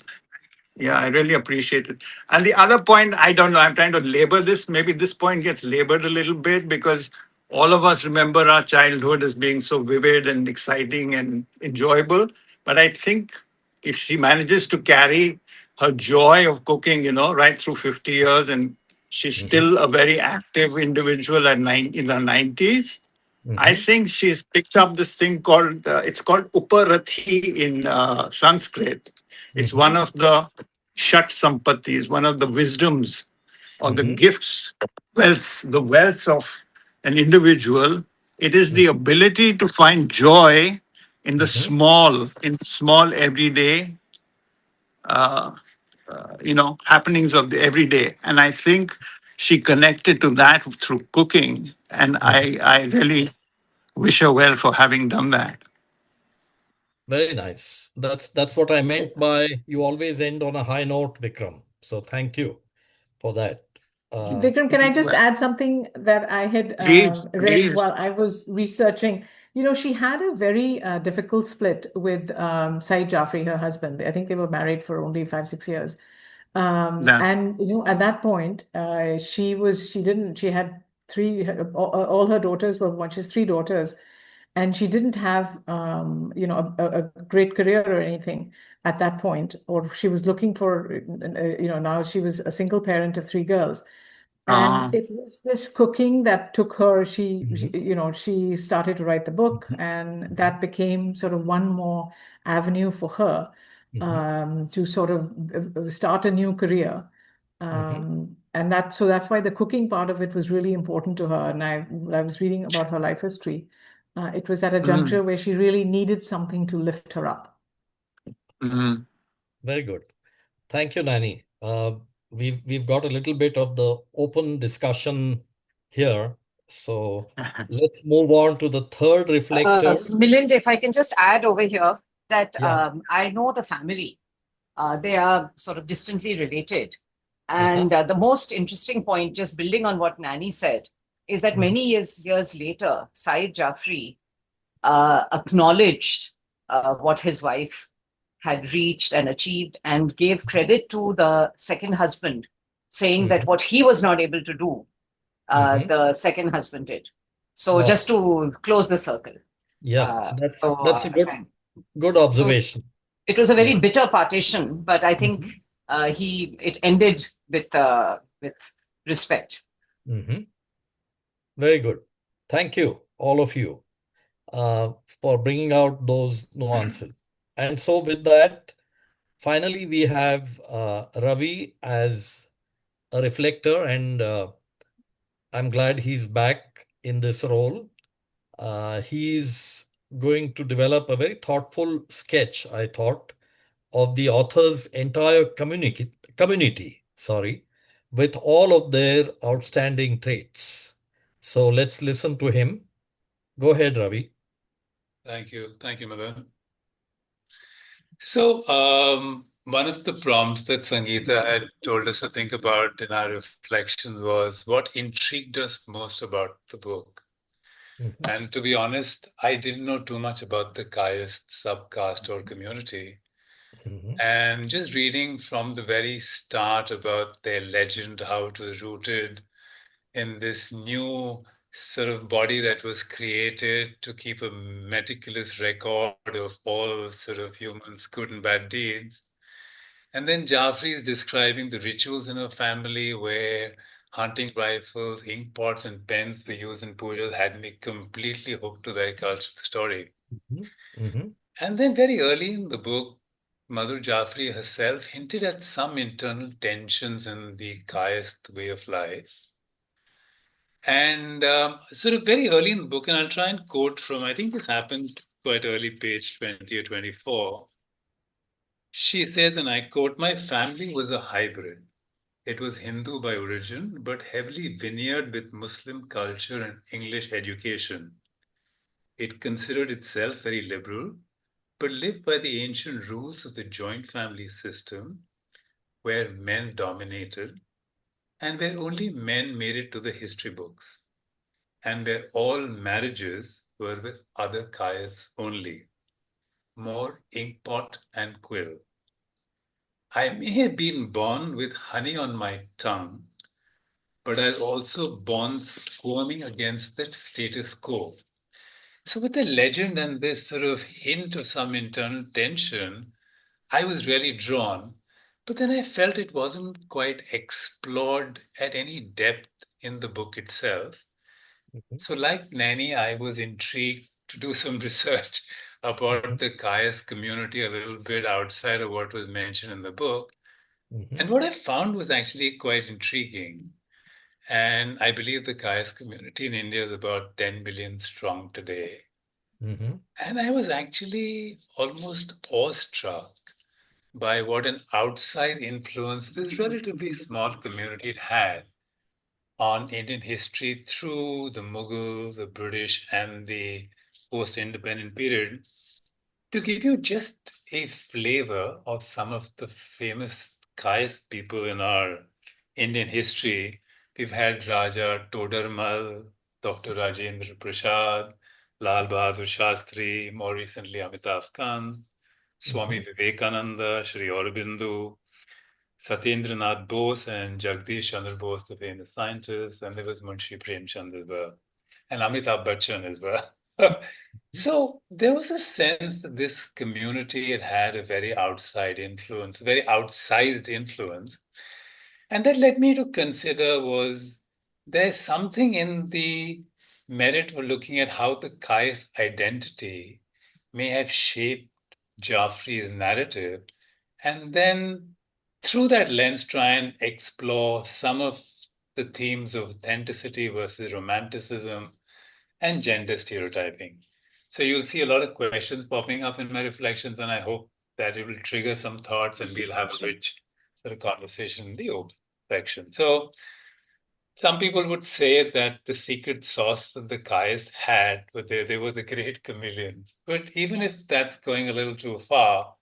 I really appreciate it. And the other point, I don't know, I'm trying to labor this. Maybe this point gets labored a little bit because all of us remember our childhood as being so vivid and exciting and enjoyable. But I think if she manages to carry her joy of cooking, right through 50 years, and she's still a very active individual in the 90s, I think she's picked up this thing called, it's called Uparathi in Sanskrit. It's one of the Shat Sampatis, one of the wisdoms or the gifts, the wealth of an individual. It is the ability to find joy in the small everyday, happenings of the everyday. And I think she connected to that through cooking. And I really wish her well for having done that. Very nice. That's what I meant by you always end on a high note, Vikram. So thank you for that. Vikram, can I just add something that I had read while I was researching? She had a very difficult split with Saeed Jaffrey, her husband. I think they were married for only 5-6 years. And at that point, she had all her daughters were born. She has 3 daughters, and she didn't have a great career or anything at that point, or she was looking for now she was a single parent of 3 girls. And it was this cooking that took her. She started to write the book, and that became sort of one more avenue for her to sort of start a new career. And that's why the cooking part of it was really important to her. And I was reading about her life history. It was at a juncture where she really needed something to lift her up. Very good. Thank you, Nani. We've got a little bit of the open discussion here. So let's move on to the third reflector. Milind, if I can just add over here that Yeah. I know the family. They are sort of distantly related. And the most interesting point, just building on what Nani said, is that many years later, Saeed Jafri acknowledged what his wife had reached and achieved and gave credit to the second husband, saying that what he was not able to do, the second husband did. So just to close the circle. Yeah, that's a good observation. So it was a very bitter partition, but I think it ended with respect. Very good. Thank you, all of you, for bringing out those nuances. And so with that, finally, we have Ravi as a reflector, and I'm glad he's back in this role. He's going to develop a very thoughtful sketch, I thought, of the author's entire community, with all of their outstanding traits. So let's listen to him. Go ahead, Ravi. Thank you, Milind. So one of the prompts that Sangeeta had told us to think about in our reflections was what intrigued us most about the book. And to be honest, I didn't know too much about the Kayist subcaste or community. And just reading from the very start about their legend, how it was rooted in this new sort of body that was created to keep a meticulous record of all sort of humans' good and bad deeds. And then Jafri is describing the rituals in her family where hunting rifles, ink pots, and pens were used in pujas had me completely hooked to their cultural story. And then very early in the book, Madhur Jafri herself hinted at some internal tensions in the Kayist way of life. And sort of very early in the book, and I'll try and quote from, I think this happened quite early, page 20 or 24. She says, and I quote, "My family was a hybrid. It was Hindu by origin, but heavily veneered with Muslim culture and English education. It considered itself very liberal, but lived by the ancient rules of the joint family system, where men dominated, and where only men made it to the history books, and where all marriages were with other Kayasts only, more inkpot and quill. I may have been born with honey on my tongue, but I was also born squirming against that status quo." So with the legend and this sort of hint of some internal tension, I was really drawn, but then I felt it wasn't quite explored at any depth in the book itself. So like Nani, I was intrigued to do some research about the Kayist community a little bit outside of what was mentioned in the book. And what I found was actually quite intriguing. And I believe the Kayist community in India is about 10 million strong today. And I was actually almost awestruck by what an outside influence this relatively small community had on Indian history through the Mughal, the British, and the post-independent period. To give you just a flavor of some of the famous Kayist people in our Indian history, we've had Raja Todarmal, Dr. Rajendra Prasad, Lal Bahadur Shastri, more recently Amitabh Khan, Swami Vivekananda, Sri Aurobindo, Satyendra Nath Bose, and Jagdish Chandra Bose, the famous scientist, and there was Munshi Premchand as well, and Amitabh Bachchan as well. So there was a sense that this community had a very outside influence, a very outsized influence. And that led me to consider was there's something in the merit of looking at how the Kayist identity may have shaped Jafri's narrative, and then through that lens try and explore some of the themes of authenticity versus romanticism, and gender stereotyping. So you'll see a lot of questions popping up in my reflections, and I hope that it will trigger some thoughts and we'll have a rich sort of conversation in the section. So some people would say that the secret sauce that the Kais had, they were the great chameleons. But even if that's going a little too far,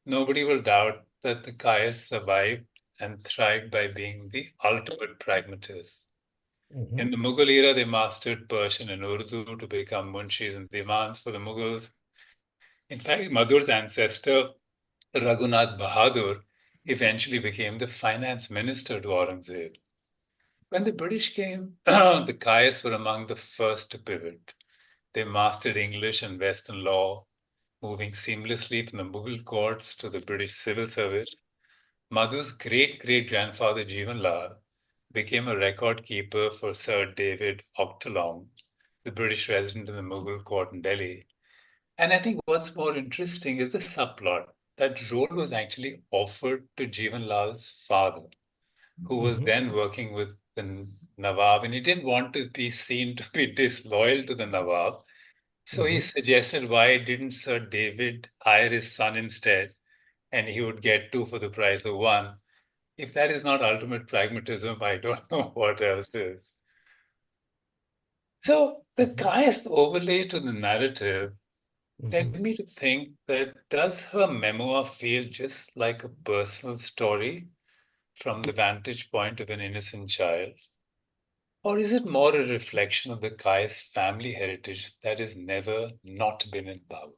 nobody will doubt that the Kais survived and thrived by being the ultimate pragmatists. In the Mughal era, they mastered Persian and Urdu to become munshis and divans for the Mughals. In fact, Madhur's ancestor, Raghunath Bahadur, eventually became the finance minister to Aurangzeb. When the British came, the Kayas were among the first to pivot. They mastered English and Western law, moving seamlessly from the Mughal courts to the British civil service. Madhu's great-great-grandfather Jeevan Lal became a record keeper for Sir David Octalong, the British resident in the Mughal court in Delhi. And I think what's more interesting is the subplot. That role was actually offered to Jeevan Lal's father, who was then working with the Nawab, and he didn't want to be seen to be disloyal to the Nawab. So he suggested, why didn't Sir David hire his son instead, and he would get 2 for the price of 1. If that is not ultimate pragmatism, I don't know what else is. So the Kayas overlay to the narrative led me to think that does her memoir feel just like a personal story from the vantage point of an innocent child? Or is it more a reflection of the Kayas family heritage that has never not been in power?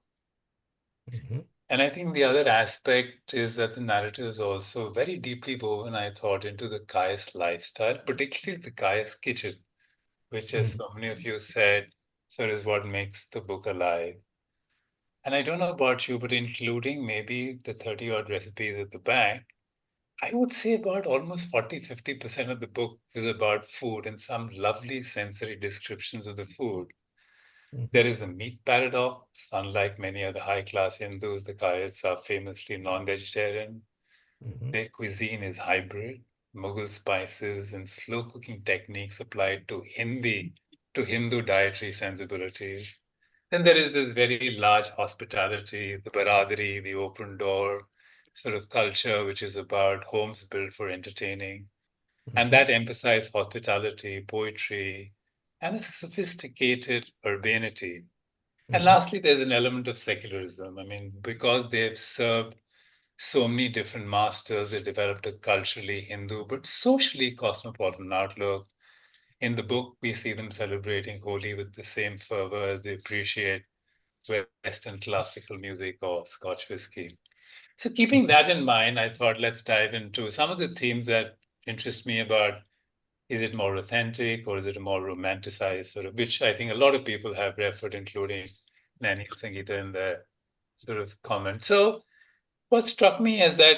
And I think the other aspect is that the narrative is also very deeply woven, I thought, into the Kayas lifestyle, particularly the Kayas kitchen, which, as so many of you said, sort of is what makes the book alive. And I don't know about you, but including maybe the 30-odd recipes at the back, I would say about almost 40-50% of the book is about food and some lovely sensory descriptions of the food. There is a meat paradox. Unlike many other high-class Hindus, the Kayas are famously non-vegetarian. Their cuisine is hybrid. Mughal spices and slow cooking techniques applied to Hindu dietary sensibilities. Then there is this very large hospitality, the Baradari, the open door sort of culture, which is about homes built for entertaining. And that emphasizes hospitality, poetry, and a sophisticated urbanity. And lastly, there's an element of secularism. I mean, because they've served so many different masters, they developed a culturally Hindu but socially cosmopolitan outlook. In the book, we see them celebrating Holi with the same fervor as they appreciate Western classical music or Scotch whiskey. So keeping that in mind, I thought let's dive into some of the themes that interest me about, is it more authentic or is it a more romanticized sort of, which I think a lot of people have referred, including Nani Sangeeta in their sort of comment. So what struck me is that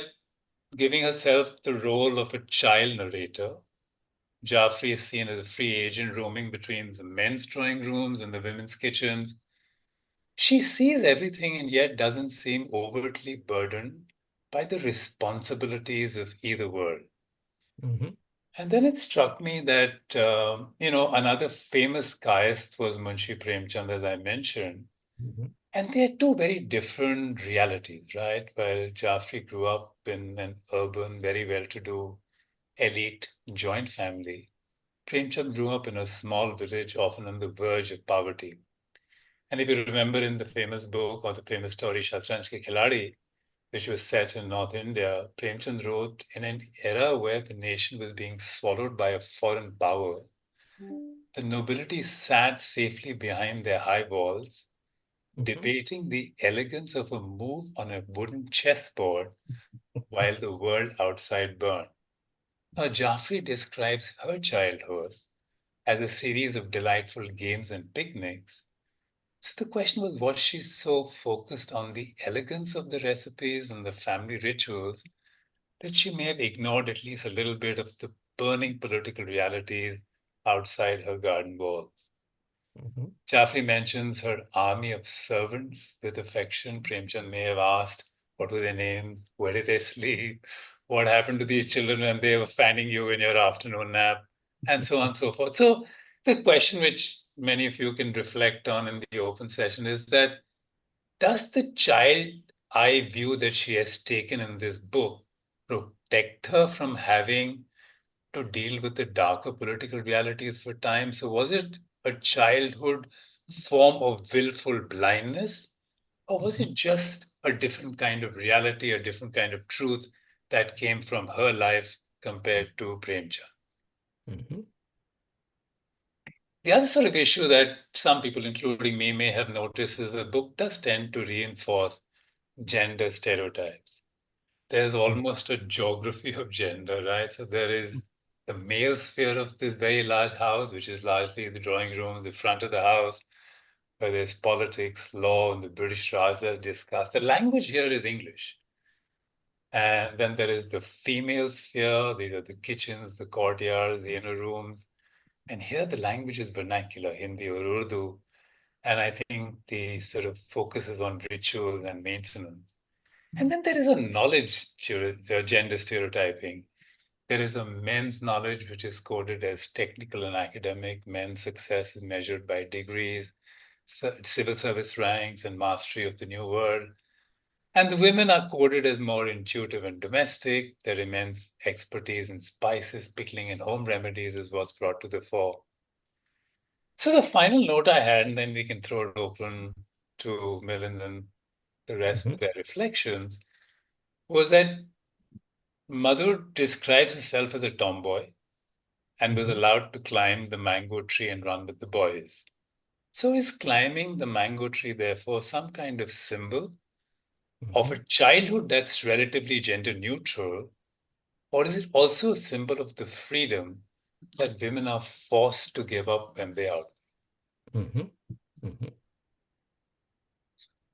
giving herself the role of a child narrator, Jaffrey is seen as a free agent roaming between the men's drawing rooms and the women's kitchens. She sees everything and yet doesn't seem overtly burdened by the responsibilities of either world. And then it struck me that, another famous Kayast was Munshi Premchand, as I mentioned. And they're 2 very different realities, right? While Jaffrey grew up in an urban, very well-to-do, elite joint family, Premchand grew up in a small village, often on the verge of poverty. And if you remember in the famous book or the famous story, Shatranj Ke Khiladi, which was set in North India, Premchand wrote in an era where the nation was being swallowed by a foreign power. The nobility sat safely behind their high walls, debating the elegance of a move on a wooden chessboard while the world outside burned. Now, Jaffrey describes her childhood as a series of delightful games and picnics. So the question was she so focused on the elegance of the recipes and the family rituals that she may have ignored at least a little bit of the burning political realities outside her garden walls? Jaffrey mentions her army of servants with affection. Premchand may have asked, what were their names? Where did they sleep? What happened to these children when they were fanning you in your afternoon nap? And so on and so forth. So the question which many of you can reflect on in the open session is that does the child eye view that she has taken in this book protect her from having to deal with the darker political realities of her time? So was it a childhood form of willful blindness, or was it just a different kind of reality, a different kind of truth that came from her life compared to Premchand? Mm-hmm. The other sort of issue that some people, including me, may have noticed is the book does tend to reinforce gender stereotypes. There's almost a geography of gender, right? So there is the male sphere of this very large house, which is largely the drawing room, the front of the house, where there's politics, law, and the British Raj that's discussed. The language here is English. And then there is the female sphere. These are the kitchens, the courtyards, the inner rooms. And here the language is vernacular, Hindi or Urdu. And I think the sort of focuses on rituals and maintenance. And then there is a knowledge gender stereotyping. There is a men's knowledge, which is coded as technical and academic. Men's success is measured by degrees, civil service ranks, and mastery of the new world. And the women are coded as more intuitive and domestic. Their immense expertise in spices, pickling, and home remedies is what's brought to the fore. So the final note I had, and then we can throw it open to Milind and the rest of their reflections, was that Madhur describes herself as a tomboy and was allowed to climb the mango tree and run with the boys. So is climbing the mango tree, therefore, some kind of symbol of a childhood that's relatively gender neutral, or is it also a symbol of the freedom that women are forced to give up when they are?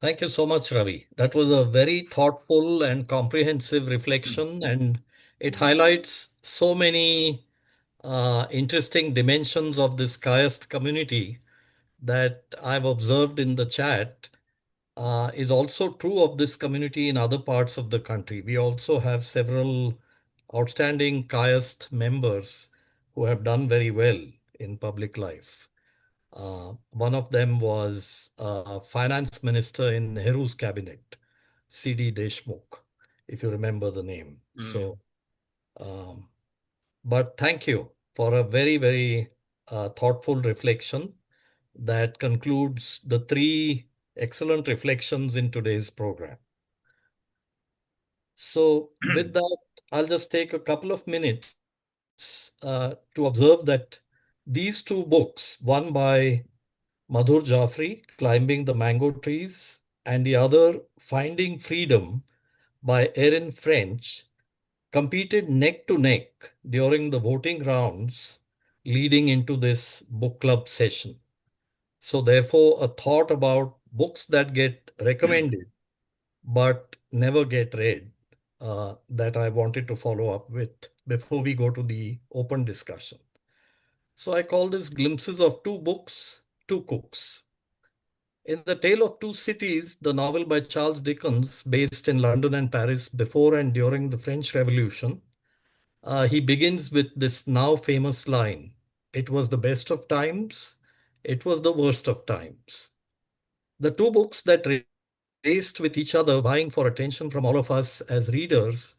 Thank you so much, Ravi. That was a very thoughtful and comprehensive reflection, and it highlights so many interesting dimensions of this Kayasth community that I've observed in the chat is also true of this community in other parts of the country. We also have several outstanding Kayasth members who have done very well in public life. One of them was finance minister in Nehru's cabinet, C.D. Deshmukh, if you remember the name. So, but thank you for a very, very thoughtful reflection that concludes the three excellent reflections in today's program. So with that, I'll just take a couple of minutes to observe that these two books, one by Madhur Jaffrey, Climbing the Mango Trees, and the other, Finding Freedom by Erin French, competed neck to neck during the voting rounds leading into this book club session. So therefore, a thought about books that get recommended but never get read that I wanted to follow up with before we go to the open discussion. So I call this Glimpses of Two Books, Two Cooks. In The Tale of Two Cities, the novel by Charles Dickens, based in London and Paris before and during the French Revolution, he begins with this now famous line: "It was the best of times, it was the worst of times." The two books that raced with each other, vying for attention from all of us as readers,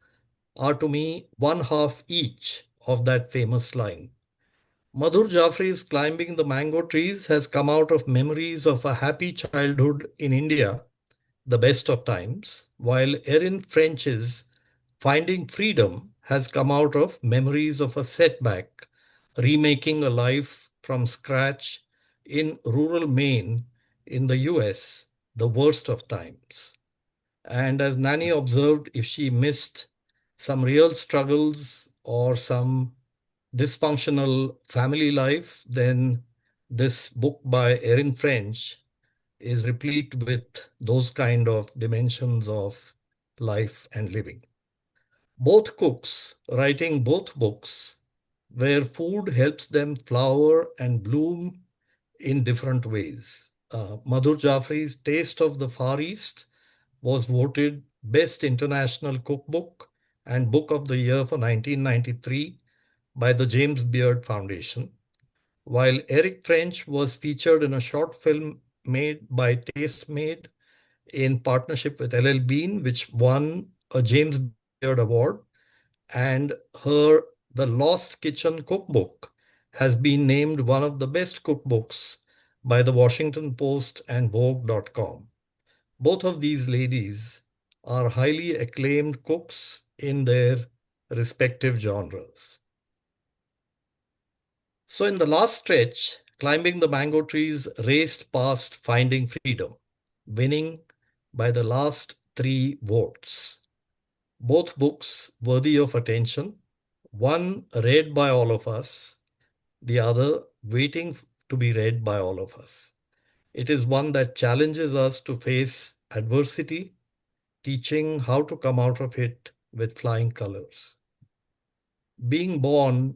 are to me one half each of that famous line. Madhur Jaffrey's Climbing the Mango Trees has come out of memories of a happy childhood in India, the best of times, while Erin French's Finding Freedom has come out of memories of a setback, remaking a life from scratch in rural Maine in the US, the worst of times. And as Nani observed, if she missed some real struggles or some dysfunctional family life, then this book by Erin French is replete with those kind of dimensions of life and living. Both cooks, writing both books, where food helps them flower and bloom in different ways. Madhur Jaffrey's Taste of the Far East was voted Best International Cookbook and Book of the Year for 1993 by the James Beard Foundation. while Eric French was featured in a short film made by Tastemade in partnership with LL Bean, which won a James Beard Award, and her The Lost Kitchen Cookbook has been named one of the best cookbooks by the Washington Post and Vogue.com. Both of these ladies are highly acclaimed cooks in their respective genres. So in the last stretch, Climbing the Mango Trees raced past Finding Freedom, winning by the last 3 votes. Both books worthy of attention, one read by all of us, the other waiting to be read by all of us. It is one that challenges us to face adversity, teaching how to come out of it with flying colors. Being born,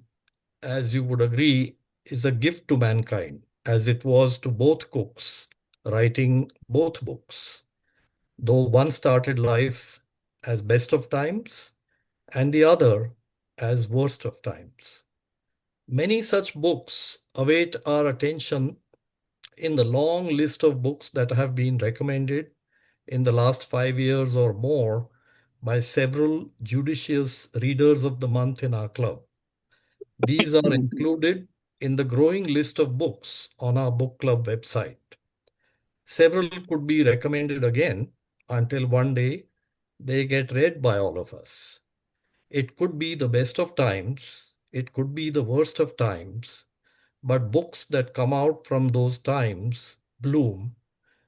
as you would agree, is a gift to mankind, as it was to both cooks writing both books, though one started life as best of times and the other as worst of times. Many such books await our attention in the long list of books that have been recommended in the last 5 years or more by several judicious readers of the month in our club. These are included in the growing list of books on our book club website. Several could be recommended again until one day they get read by all of us. It could be the best of times, it could be the worst of times, but books that come out from those times bloom,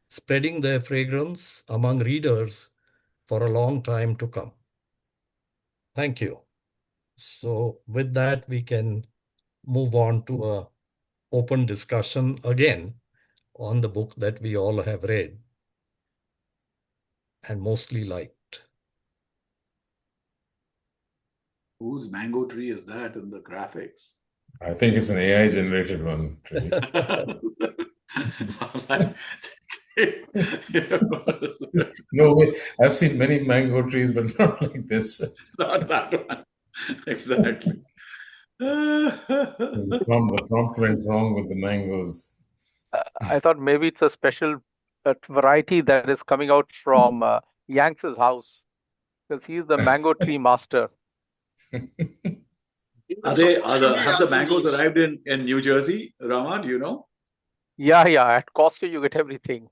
spreading their fragrance among readers for a long time to come. Thank you. So with that, we can move on to a open discussion again on the book that we all have read and mostly liked. Whose mango tree is that in the graphics? I think it's an AI generated one. No way. I've seen many mango trees, but not like this. Not that one. Exactly. The prompt went wrong with the mangoes. I thought maybe it's a special variety that is coming out from Yanks' house, because he's the mango tree master. Have the mangoes arrived in New Jersey, Rama? Do you know? Yeah. At Costco, you get everything.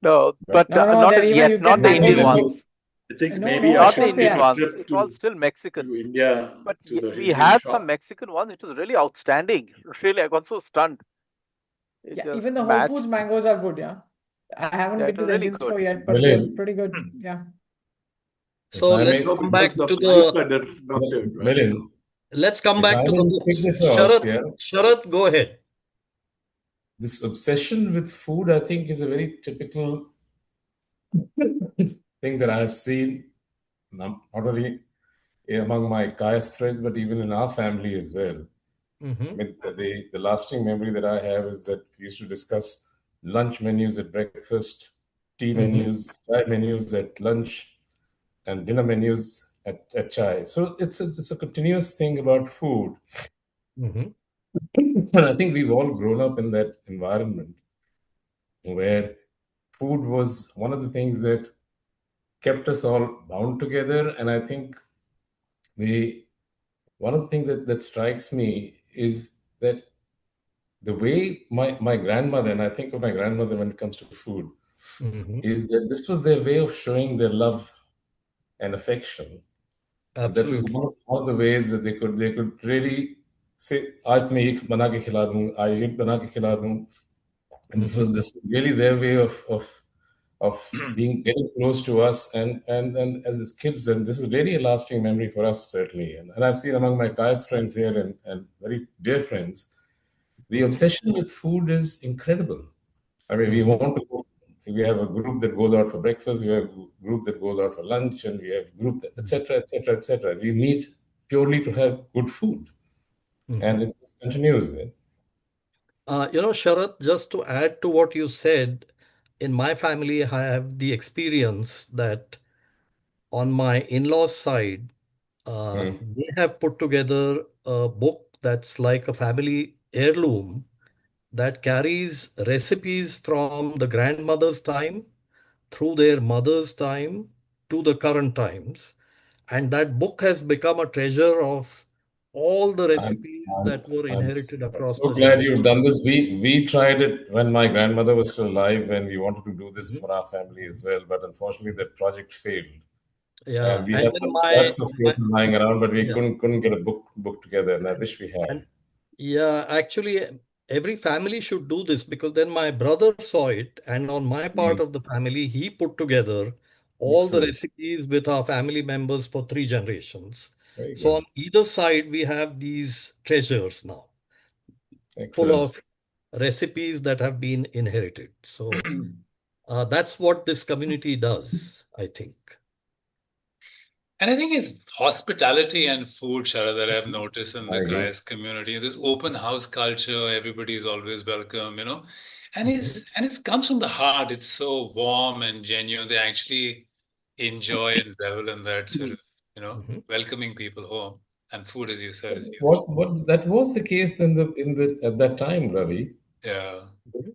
No, but No, not there yet, you not get the mango Indian with ones. I think No, maybe no, I Not should the of course take Indian a ones. trip It's all to still Mexican. India But to the we Indian had shop. some Mexican ones. It was really outstanding. Really, I got so stunned. It Yeah, just even the Whole matched. Foods mangoes are good, yeah. I haven't Yeah, been it to was the really Indian store good. yet, but they're Milind, pretty good. Yeah. So if I let's may, come back Because the to flights the are disrupted, right? Milind, let's come if I back to may the just pick books. this off, yeah. Sharath, go ahead. This obsession with food, I think, is a very typical thing that I've seen, not only among my Kayas friends, but even in our family as well. I mean, the lasting memory that I have is that we used to discuss lunch menus at breakfast, tea menus, chai menus at lunch, and dinner menus at chai. So it's a continuous thing about food. And I think we've all grown up in that environment where food was one of the things that kept us all bound together. And I think one of the things that strikes me is that the way my grandmother, and I think of my grandmother when it comes to food, is that this was their way of showing their love and affection. And that was Absolutely. one of the ways that they could really say, "Aaj main ye bana ke khila दूं, आज ये बना के खिला दूं." And this was really their way of getting close to us and as kids, and this is really a lasting memory for us, certainly. And I've seen among my Kai's friends here and very dear friends, the obsession with food is incredible. I mean, we have a group that goes out for breakfast, we have a group that goes out for lunch, and we have a group that, etc., etc., etc. We meet purely to have good food, and it continues there. Sharath, just to add to what you said, in my family, I have the experience that on my in-laws' side, they have put together a book that's like a family heirloom that carries recipes from the grandmother's time through their mother's time to the current times. And that book has become a treasure of all the recipes that were inherited across so the glad generations. you've done this. We tried it when my grandmother was still alive, and we wanted to do this for our family as well. But unfortunately, that project failed. Yeah, And we and have then some scraps of paper lying around, but we yeah. couldn't get a book together, and I wish we had. And yeah, actually, every family should do this, because then my brother saw it, and on my part of the family, he put together all the Excellent. recipes with our family members for 3 generations. Very So good. on either side, we have these treasures now, full Excellent. of recipes that have been inherited. So that's what this community does, I think. And I think it's hospitality and food, Sharad, that I've noticed in the Gais community. This open house culture, everybody is always welcome, you know. And it comes from the heart. It's so warm and genuine. They actually enjoy and revel in that sort of, you know, welcoming people home. And food, as you said, is That was the case at that time, Ravi. Yeah.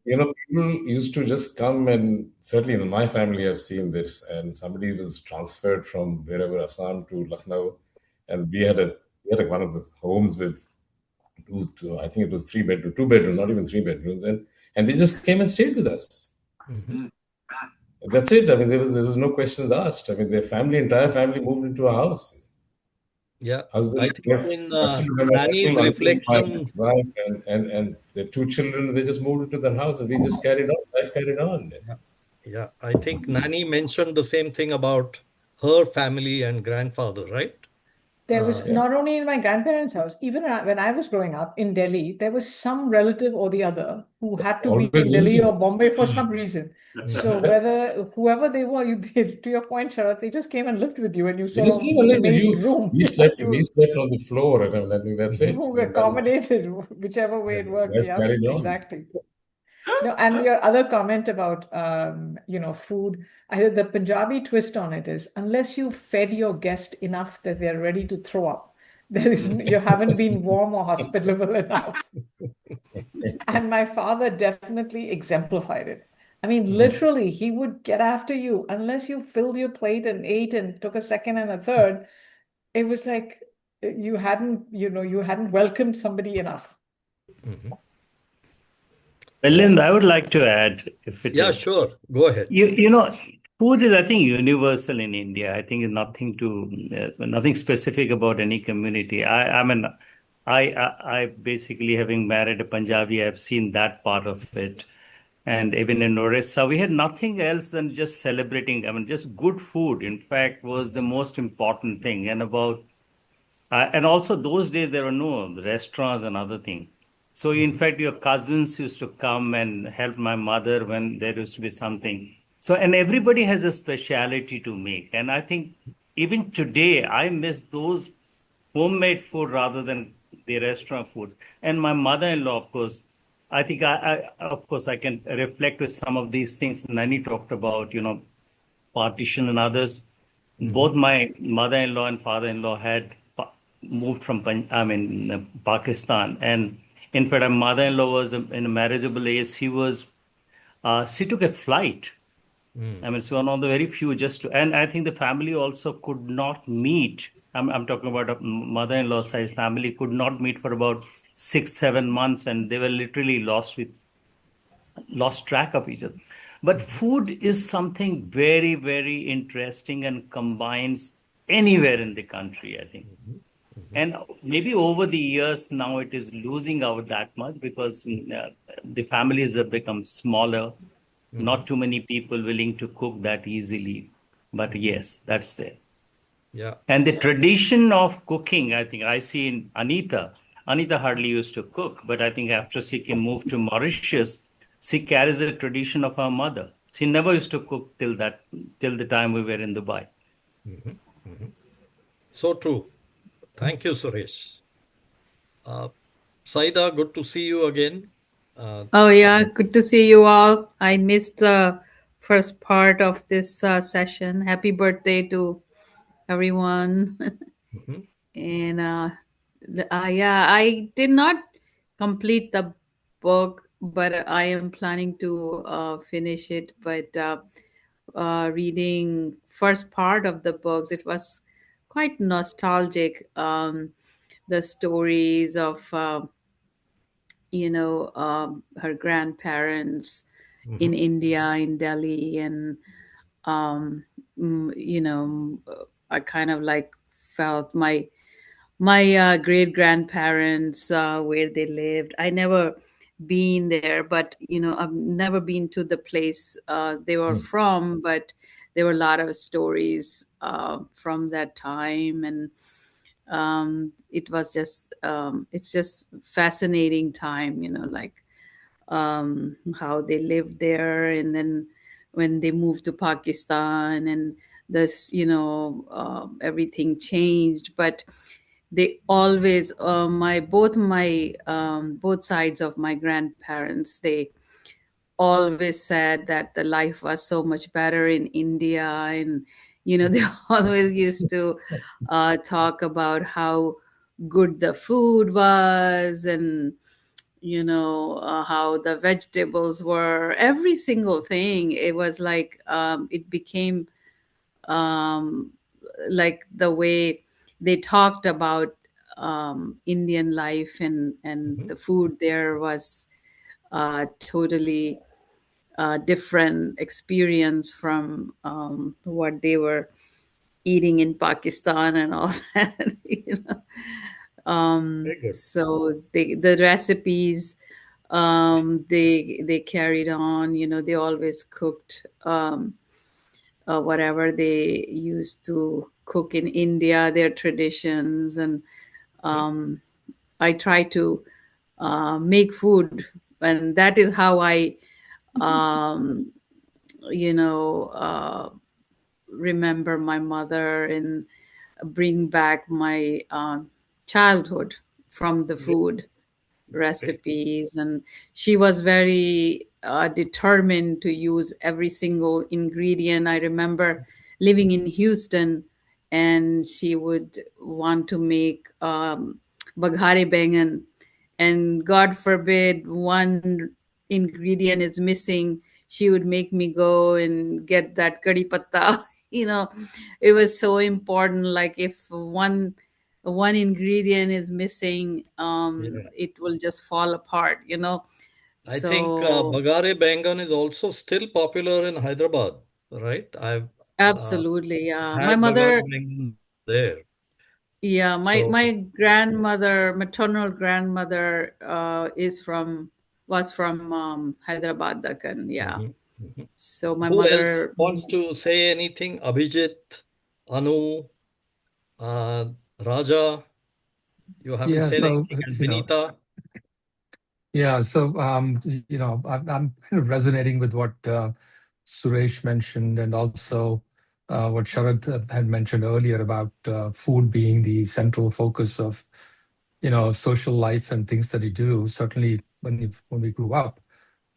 You know, people used to just come, and certainly in my family, I've seen this. And somebody was transferred from wherever, Assam to Lucknow, and we had one of the homes with I think it was 2 bedroom, not even 3 bedrooms, and they just came and stayed with us. That's it. I mean, there was no questions asked. I mean, entire family moved into a house. Yeah, Husband, I think wife, in uncle, Nani's my reflection, wife, and their 2 children, they just moved into their house, and we just carried on. Life carried on. yeah, I think Nani mentioned the same thing about her family and grandfather, right? There was not only in my grandparents' house, even when I was growing up in Delhi, there was some relative or the other who had to be in Delhi or Bombay for some reason. So whoever they were, to your point, Sharad, they just came and lived with you, and you sort of made room. We slept on the floor, and I think that's it. You accommodated whichever way it worked. Life Yeah, carried on. exactly. No, and your other comment about food, the Punjabi twist on it is, unless you fed your guest enough that they're ready to throw up, you haven't been warm or hospitable enough. And my father definitely exemplified it. I mean, literally, he would get after you unless you filled your plate and ate and took a second and a third. It was like you hadn't welcomed somebody enough. Milind, I would like to add, if it Yeah, is. sure. Go ahead. You know, food is, I think, universal in India. I think it's nothing specific about any community. I basically, having married a Punjabi, I've seen that part of it. And even in Orissa, we had nothing else than just celebrating. I mean, just good food, in fact, was the most important thing. And also those days, there were no restaurants and other things. So in fact, your cousins used to come and help my mother when there used to be something. So, and everybody has a speciality to make. And I think even today, I miss those homemade food rather than the restaurant foods. And my mother-in-law, of course, I think of course, I can reflect with some of these things Nani talked about, partition and others. Both my mother-in-law and father-in-law had moved from, Pakistan. And in fact, my mother-in-law was in a marriageable age. She took a flight. I mean, so one of the very few and I think the family also could not meet. I'm talking about a mother-in-law side family could not meet for about 6-7 months, and they were literally lost track of each other. But food is something very, very interesting and combines anywhere in the country, I think. And maybe over the years now it is losing out that much because the families have become smaller, not too many people willing to cook that easily. But yes, that's there. Yeah. And the tradition of cooking, I think I see in Anita hardly used to cook, but I think after she can move to Mauritius, she carries a tradition of her mother. She never used to cook till the time we were in Dubai. So true. Thank you, Suresh. Saida, good to see you again. Oh, yeah, good to see you all. I missed the first part of this session. Happy birthday to everyone. And yeah, I did not complete the book, but I am planning to finish it. But reading first part of the books, it was quite nostalgic. The stories of her grandparents in India, in Delhi, and I kind of like felt my great grandparents where they lived. I never been there, but I've never been to the place they were from, but there were a lot of stories from that time, and it was just it's just fascinating time, like how they lived there, and then when they moved to Pakistan, and this everything changed, but they always both sides of my grandparents, they always said that the life was so much better in India, and they always used to talk about how good the food was, and how the vegetables were, every single thing. It was like it became like the way they talked about Indian life, and the food there was totally different experience from what they were eating in Pakistan and all that. So the recipes they carried on. They always cooked whatever they used to cook in India, their traditions, and I try to make food, and that is how I remember my mother and bring back my childhood from the food recipes. And she was very determined to use every single ingredient. I remember living in Houston, and she would want to make baghare bengan, and God forbid one ingredient is missing, she would make me go and get that kari patta. It was so important. Like if one ingredient is missing, it will just fall apart. I think baghare bengan is also still popular in Hyderabad, right? Absolutely, yeah. had My mother, baghare bengan there. yeah, my grandmother, maternal grandmother, was from Hyderabad, Deccan. Yeah. So my Who mother else wants to say anything? Abhijit, Anu, Raja, you haven't said anything, and Vinita. So I'm kind of resonating with what Suresh mentioned, and also what Sharad had mentioned earlier about food being the central focus of social life and things that you do. Certainly, when we grew up,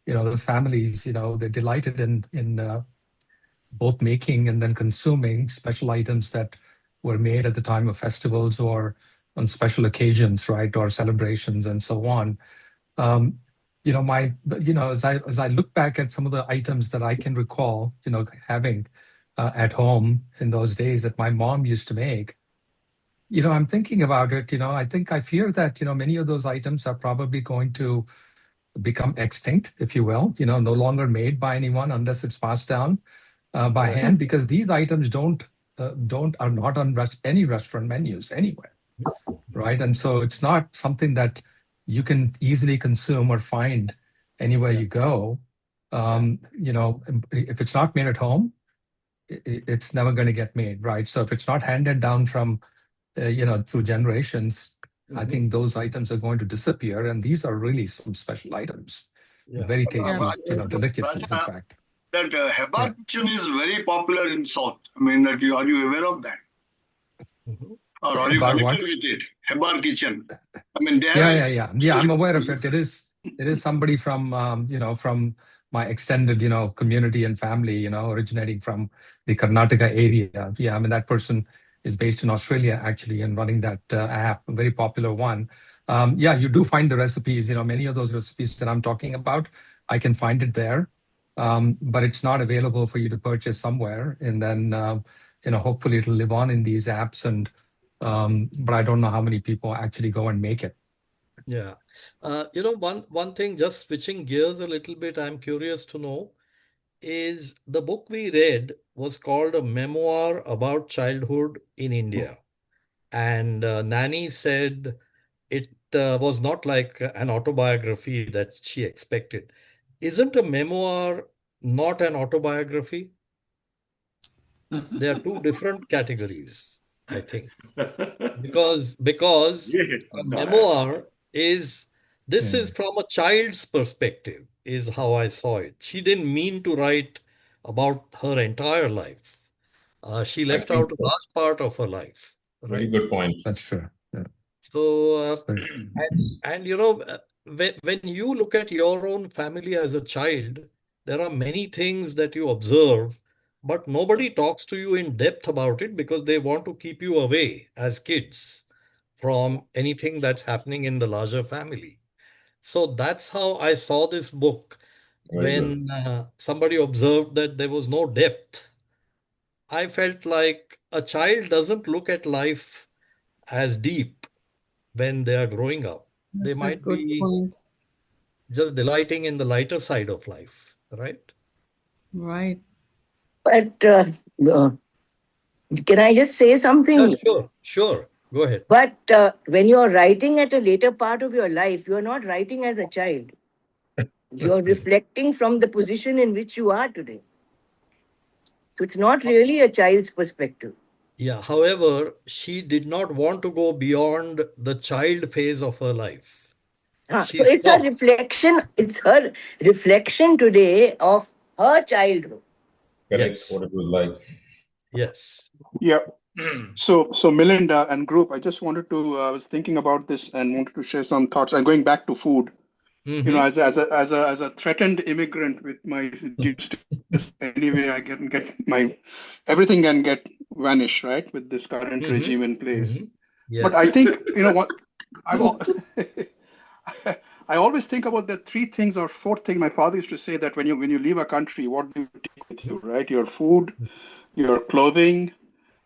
the families, they delighted in both making and then consuming special items that were made at the time of festivals or on special occasions, right, or celebrations and so on. As I look back at some of the items that I can recall, having at home in those days that my mom used to make, I'm thinking about it. I fear that many of those items are probably going to become extinct, if you will. No longer made by anyone unless it's passed down by hand, because these items are not on any restaurant menus anywhere, right? And so it's not something that you can easily consume or find anywhere you go. If it's not made at home, it's never going to get made, right? So if it's not handed down from through generations, I think those items are going to disappear. And these are really some special items, very tasty, delicacies, in fact. That Hebar kitchen is very popular in South. I mean, are you aware of that? Or are you connected with it? Hebar kitchen. I mean, yeah. I'm aware of it. It is somebody from from my extended community and family, originating from the Karnataka area. Yeah, I mean that person is based in Australia actually, and running that app, a very popular one. Yeah, you do find the recipes. Many of those recipes that I'm talking about, I can find it there, but it's not available for you to purchase somewhere. And then, hopefully it'll live on in these apps. But I don't know how many people actually go and make it. Yeah. One thing, just switching gears a little bit, I'm curious to know is the book we read was called A Memoir About Childhood in India. And Nani said it was not like an autobiography that she expected. Isn't a memoir not an autobiography? They are two different categories, I think. Because a memoir is this is from a child's perspective, is how I saw it. She didn't mean to write about her entire life. She I left think out a so. large part of her life, Very right? good point. That's true. Yeah. So, That's very- and when you look at your own family as a child, there are many things that you observe, but nobody talks to you in depth about it because they want to keep you away as kids from anything that's happening in the larger family. So that's how I saw this book. Very good. When somebody observed that there was no depth, I felt like a child doesn't look at life as deep when they are growing up. They That's a might good be point. just delighting in the lighter side of life, right? Right. But can I just say Yeah, something? sure. Go ahead. But when you're writing at a later part of your life, you're not writing as a child. You're reflecting from the position in which you are today. So it's not really a child's perspective. Yeah, however, she did not want to go beyond the child phase of her life. She So it's a stopped. reflection, it's her reflection today of her childhood. Correct. Yes. What it was like. Yes. Yeah. So Melinda and group, I just wanted to, I was thinking about this and wanted to share some thoughts. I'm going back to food. Mhm. As a threatened immigrant with my anyway, I get my everything can get vanish, right, with this current regime in place. But I Yes. think what I always think about the three things or four things. My father used to say that when you leave a country, what do you take with you, right? Your food, your clothing,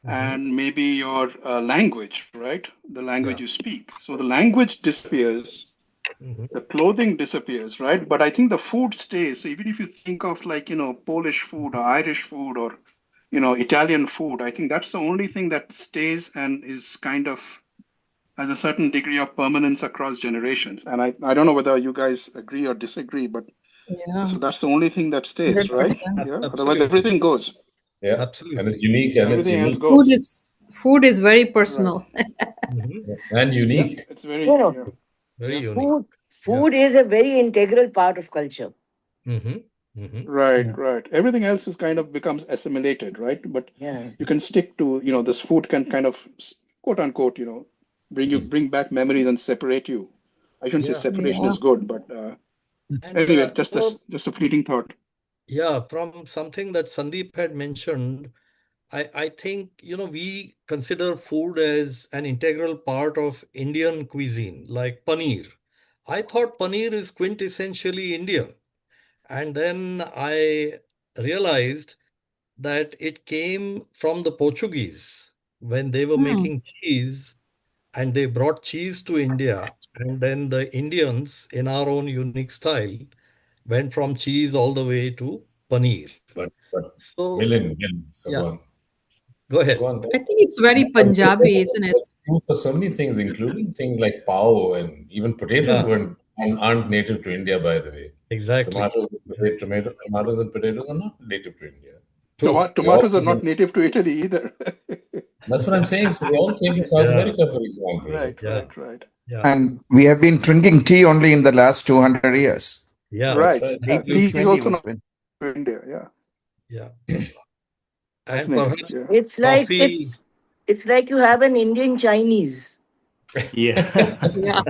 and maybe your language, right? The language Yeah. you speak. So the language disappears, the clothing disappears, right? But I think the food stays. So even if you think of like, Polish food or Irish food or, Italian food, I think that's the only thing that stays and is kind of has a certain degree of permanence across generations. And I don't know whether you guys agree or disagree, but Yeah. so that's the only thing that stays, right? 100%. Yeah. Otherwise, everything goes. Yeah. Absolutely. And it's unique and it's Everything else unique. goes. Food is very personal. And unique. Yeah, it's very No, no. yeah. Very unique. Food is a very integral part of culture. Right. Everything else is kind of becomes assimilated, right? But you can stick to, this food can kind of quote unquote, bring back memories and separate you. I shouldn't say Yeah. separation Yeah. is good, but And anyway, just a fleeting thought. yeah, from something that Sandeep had mentioned, I think, we consider food as an integral part of Indian cuisine, like paneer. I thought paneer is quintessentially Indian. And then I realized that it came from the Portuguese when they were making cheese and they brought cheese to India. And then the Indians, in our own unique style, went from cheese all the way to paneer. But So, Milan, so yeah, go on. go ahead. Go on. I think it's very Punjabi, isn't it? It's used for so many things, including things like pao and even potatoes Yeah, aren't native to India, by the way. exactly. Tomatoes and potatoes are not native to India. True. Tomatoes are not native to Italy either. That's what I'm saying. So they all came from South America, for example. Right. Yeah. And we have been drinking tea only in the last 200 years. Yeah. Right. That's right. Tea is 1820 also was not when. to India. Yeah. Yeah. And Fascinating. perhaps Yeah. It's like coffee. it's like you have an Indian Chinese. Yeah. Yeah.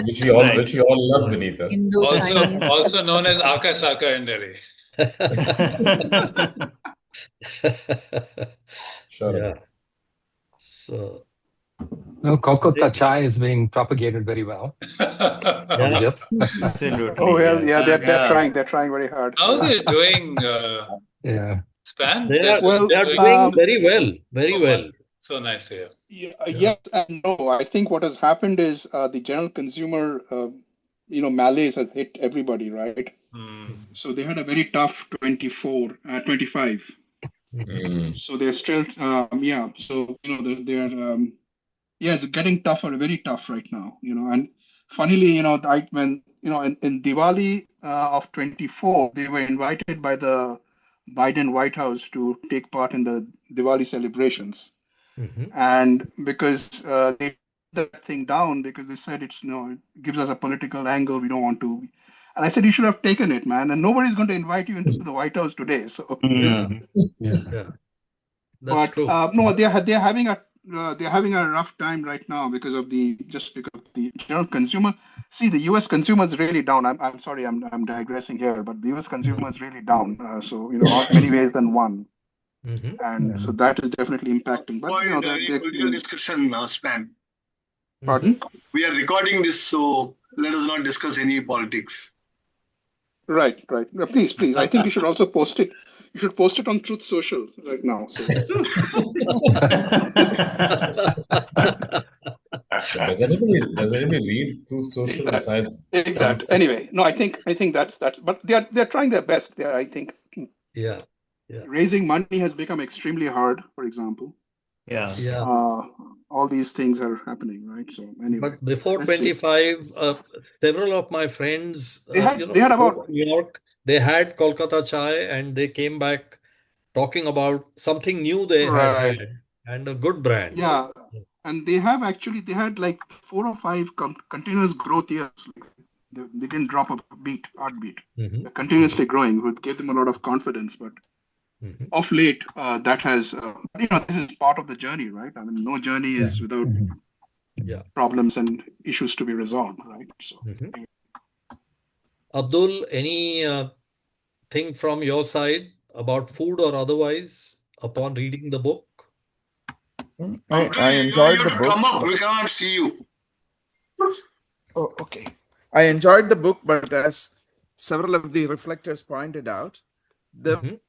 Which we all love, Vinitha. Indo-Chinese. Also known as Akasaka in Delhi. Sure. Yeah. So, No, Kolkata chai is being propagated very well. Yeah. Absolutely. Oh well, yeah, they're Yeah. trying. They're trying very hard. How are they doing, Yeah. Span? They are Well, doing very well, very well. So nice to hear. Yes and no. I think what has happened is the general consumer, malaise has hit everybody, right? So they had a very tough 25. So they're still, So it's getting tougher, very tough right now. And funnily, in Diwali of 24, they were invited by the Biden White House to take part in the Diwali celebrations. And because they put that thing down because they said it gives us a political angle, we don't want to. And I said, you should have taken it, man. And nobody's going to invite you into the White House today. So, That's true. no, they're having a rough time right now because of the general consumer. See, the U.S. consumer is really down. I'm sorry, I'm digressing here, but the U.S. consumer is really down. So many ways than one. And so that is definitely impacting. But political discussion, Span. Pardon? We are recording this, so let us not discuss any politics. Right. No, please. I think you should also post it. You should post it on Truth Social right now. So. Does anybody read Truth Social besides? Exactly. Anyway, no, I think that's. But they're trying their best. I think. Yeah. Raising money has become extremely hard. For example. Yeah. All these things are happening, right? So anyway. But before 25, several of my friends, they had about New York. They had Kolkata chai, and they came back talking about something new they had and a good brand. Yeah, and they had like 4 or 5 continuous growth years. They didn't drop a heartbeat. They're continuously growing, which gave them a lot of confidence. But of late, that has, this is part of the journey, right? I mean, no journey is without problems and issues to be resolved, right? So, Abdul, any thing from your side about food or otherwise upon reading the book? I enjoyed the book. Come up, we cannot see you. Oh, okay. I enjoyed the book, but as several of the reflectors pointed out, it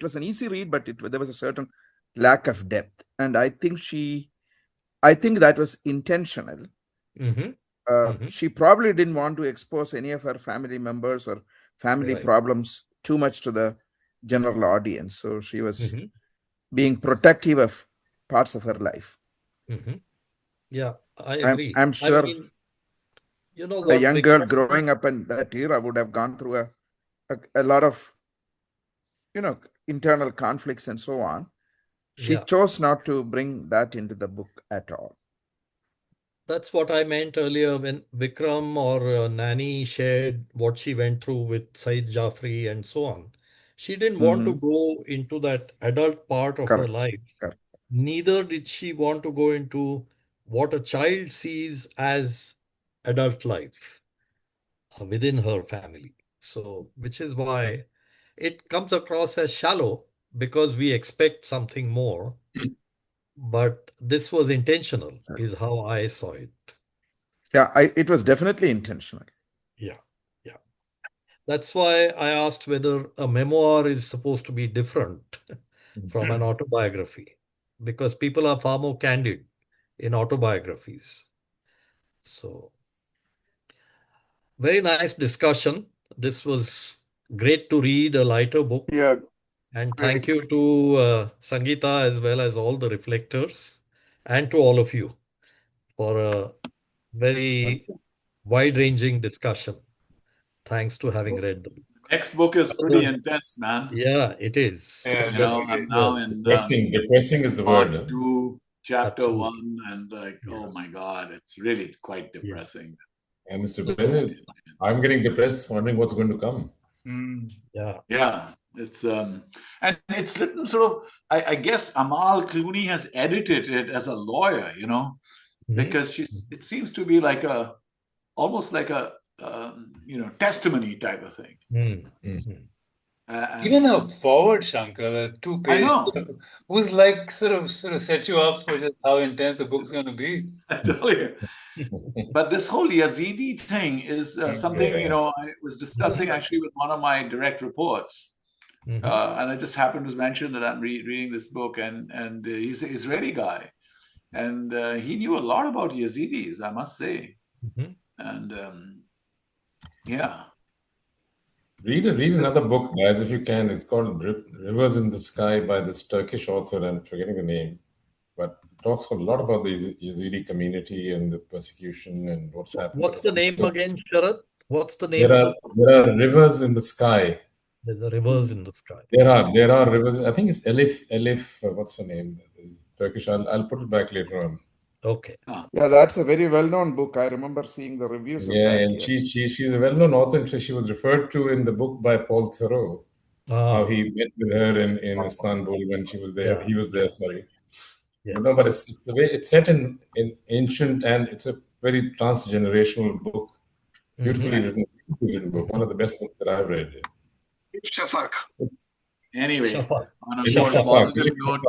was an easy read, but there was a certain lack of depth, and I think that was intentional. She probably didn't want to expose any of her family members or family problems too much to the general audience, so she was being protective of parts of her life. Yeah, I agree. I'm sure a young girl growing up in that era would have gone through a lot of internal conflicts and so on. She chose not to bring that into the book at all. That's what I meant earlier when Vikram or Nani shared what she went through with Saeed Jafri and so on. She didn't want to go into that adult part of her life. Neither did she want to go into what a child sees as adult life within her family. So, which is why it comes across as shallow because we expect something more. But this was intentional, is how I saw it. Yeah, it was definitely intentional. Yeah. That's why I asked whether a memoir is supposed to be different from an autobiography, because people are far more candid in autobiographies. So, very nice discussion. This was great to read a lighter book. Yeah. And thank you to Sangeeta as well as all the reflectors and to all of you for a very wide-ranging discussion. Thanks to having read the book. Next book is pretty intense, man. Yeah, it is. I'm now in depressing is the part word. 2, chapter Absolutely. 1, and oh my God, it's really quite depressing. And it's depressing. I'm getting depressed, wondering what's going to come. Yeah, it's and it's written sort of. I guess Amal Clooney has edited it as a lawyer, because it seems to be like almost like a testimony type of thing. Even a forward Shankar, a 2-page, I know. who's like sort of set you up for just how intense the book's going to be. I tell you. But this whole Yazidi thing is something, I was discussing actually with one of my direct reports. And I just happened to mention that I'm reading this book, and he's an Israeli guy. And he knew a lot about Yazidis, I must say. And yeah. Read another book, guys, if you can. It's called Rivers in the Sky by this Turkish author. I'm forgetting the name. But it talks a lot about the Yazidi community and the persecution and what's happening. What's the name again, Sharad? What's the name? There are rivers in the sky. There's the rivers in the sky. There are rivers. I think it's Elif. What's the name? It's Turkish. I'll put it back later on. Okay. Yeah, that's a very well-known book. I remember seeing the reviews of that. And she's a well-known author. She was referred to in the book by Paul Theroux. How he met with her in Istanbul when she was there. He was there. Sorry. Yes. But it's set in ancient, and it's a very transgenerational book. Beautifully written book. One of the best books that I've read. Shafak. Anyway, Shafak. on a more positive note,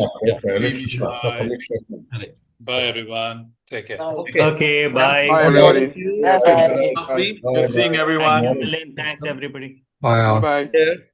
Bye, everyone. Take care. Okay, bye. Bye, everybody. good seeing everyone. Thanks, everybody. Bye. Bye.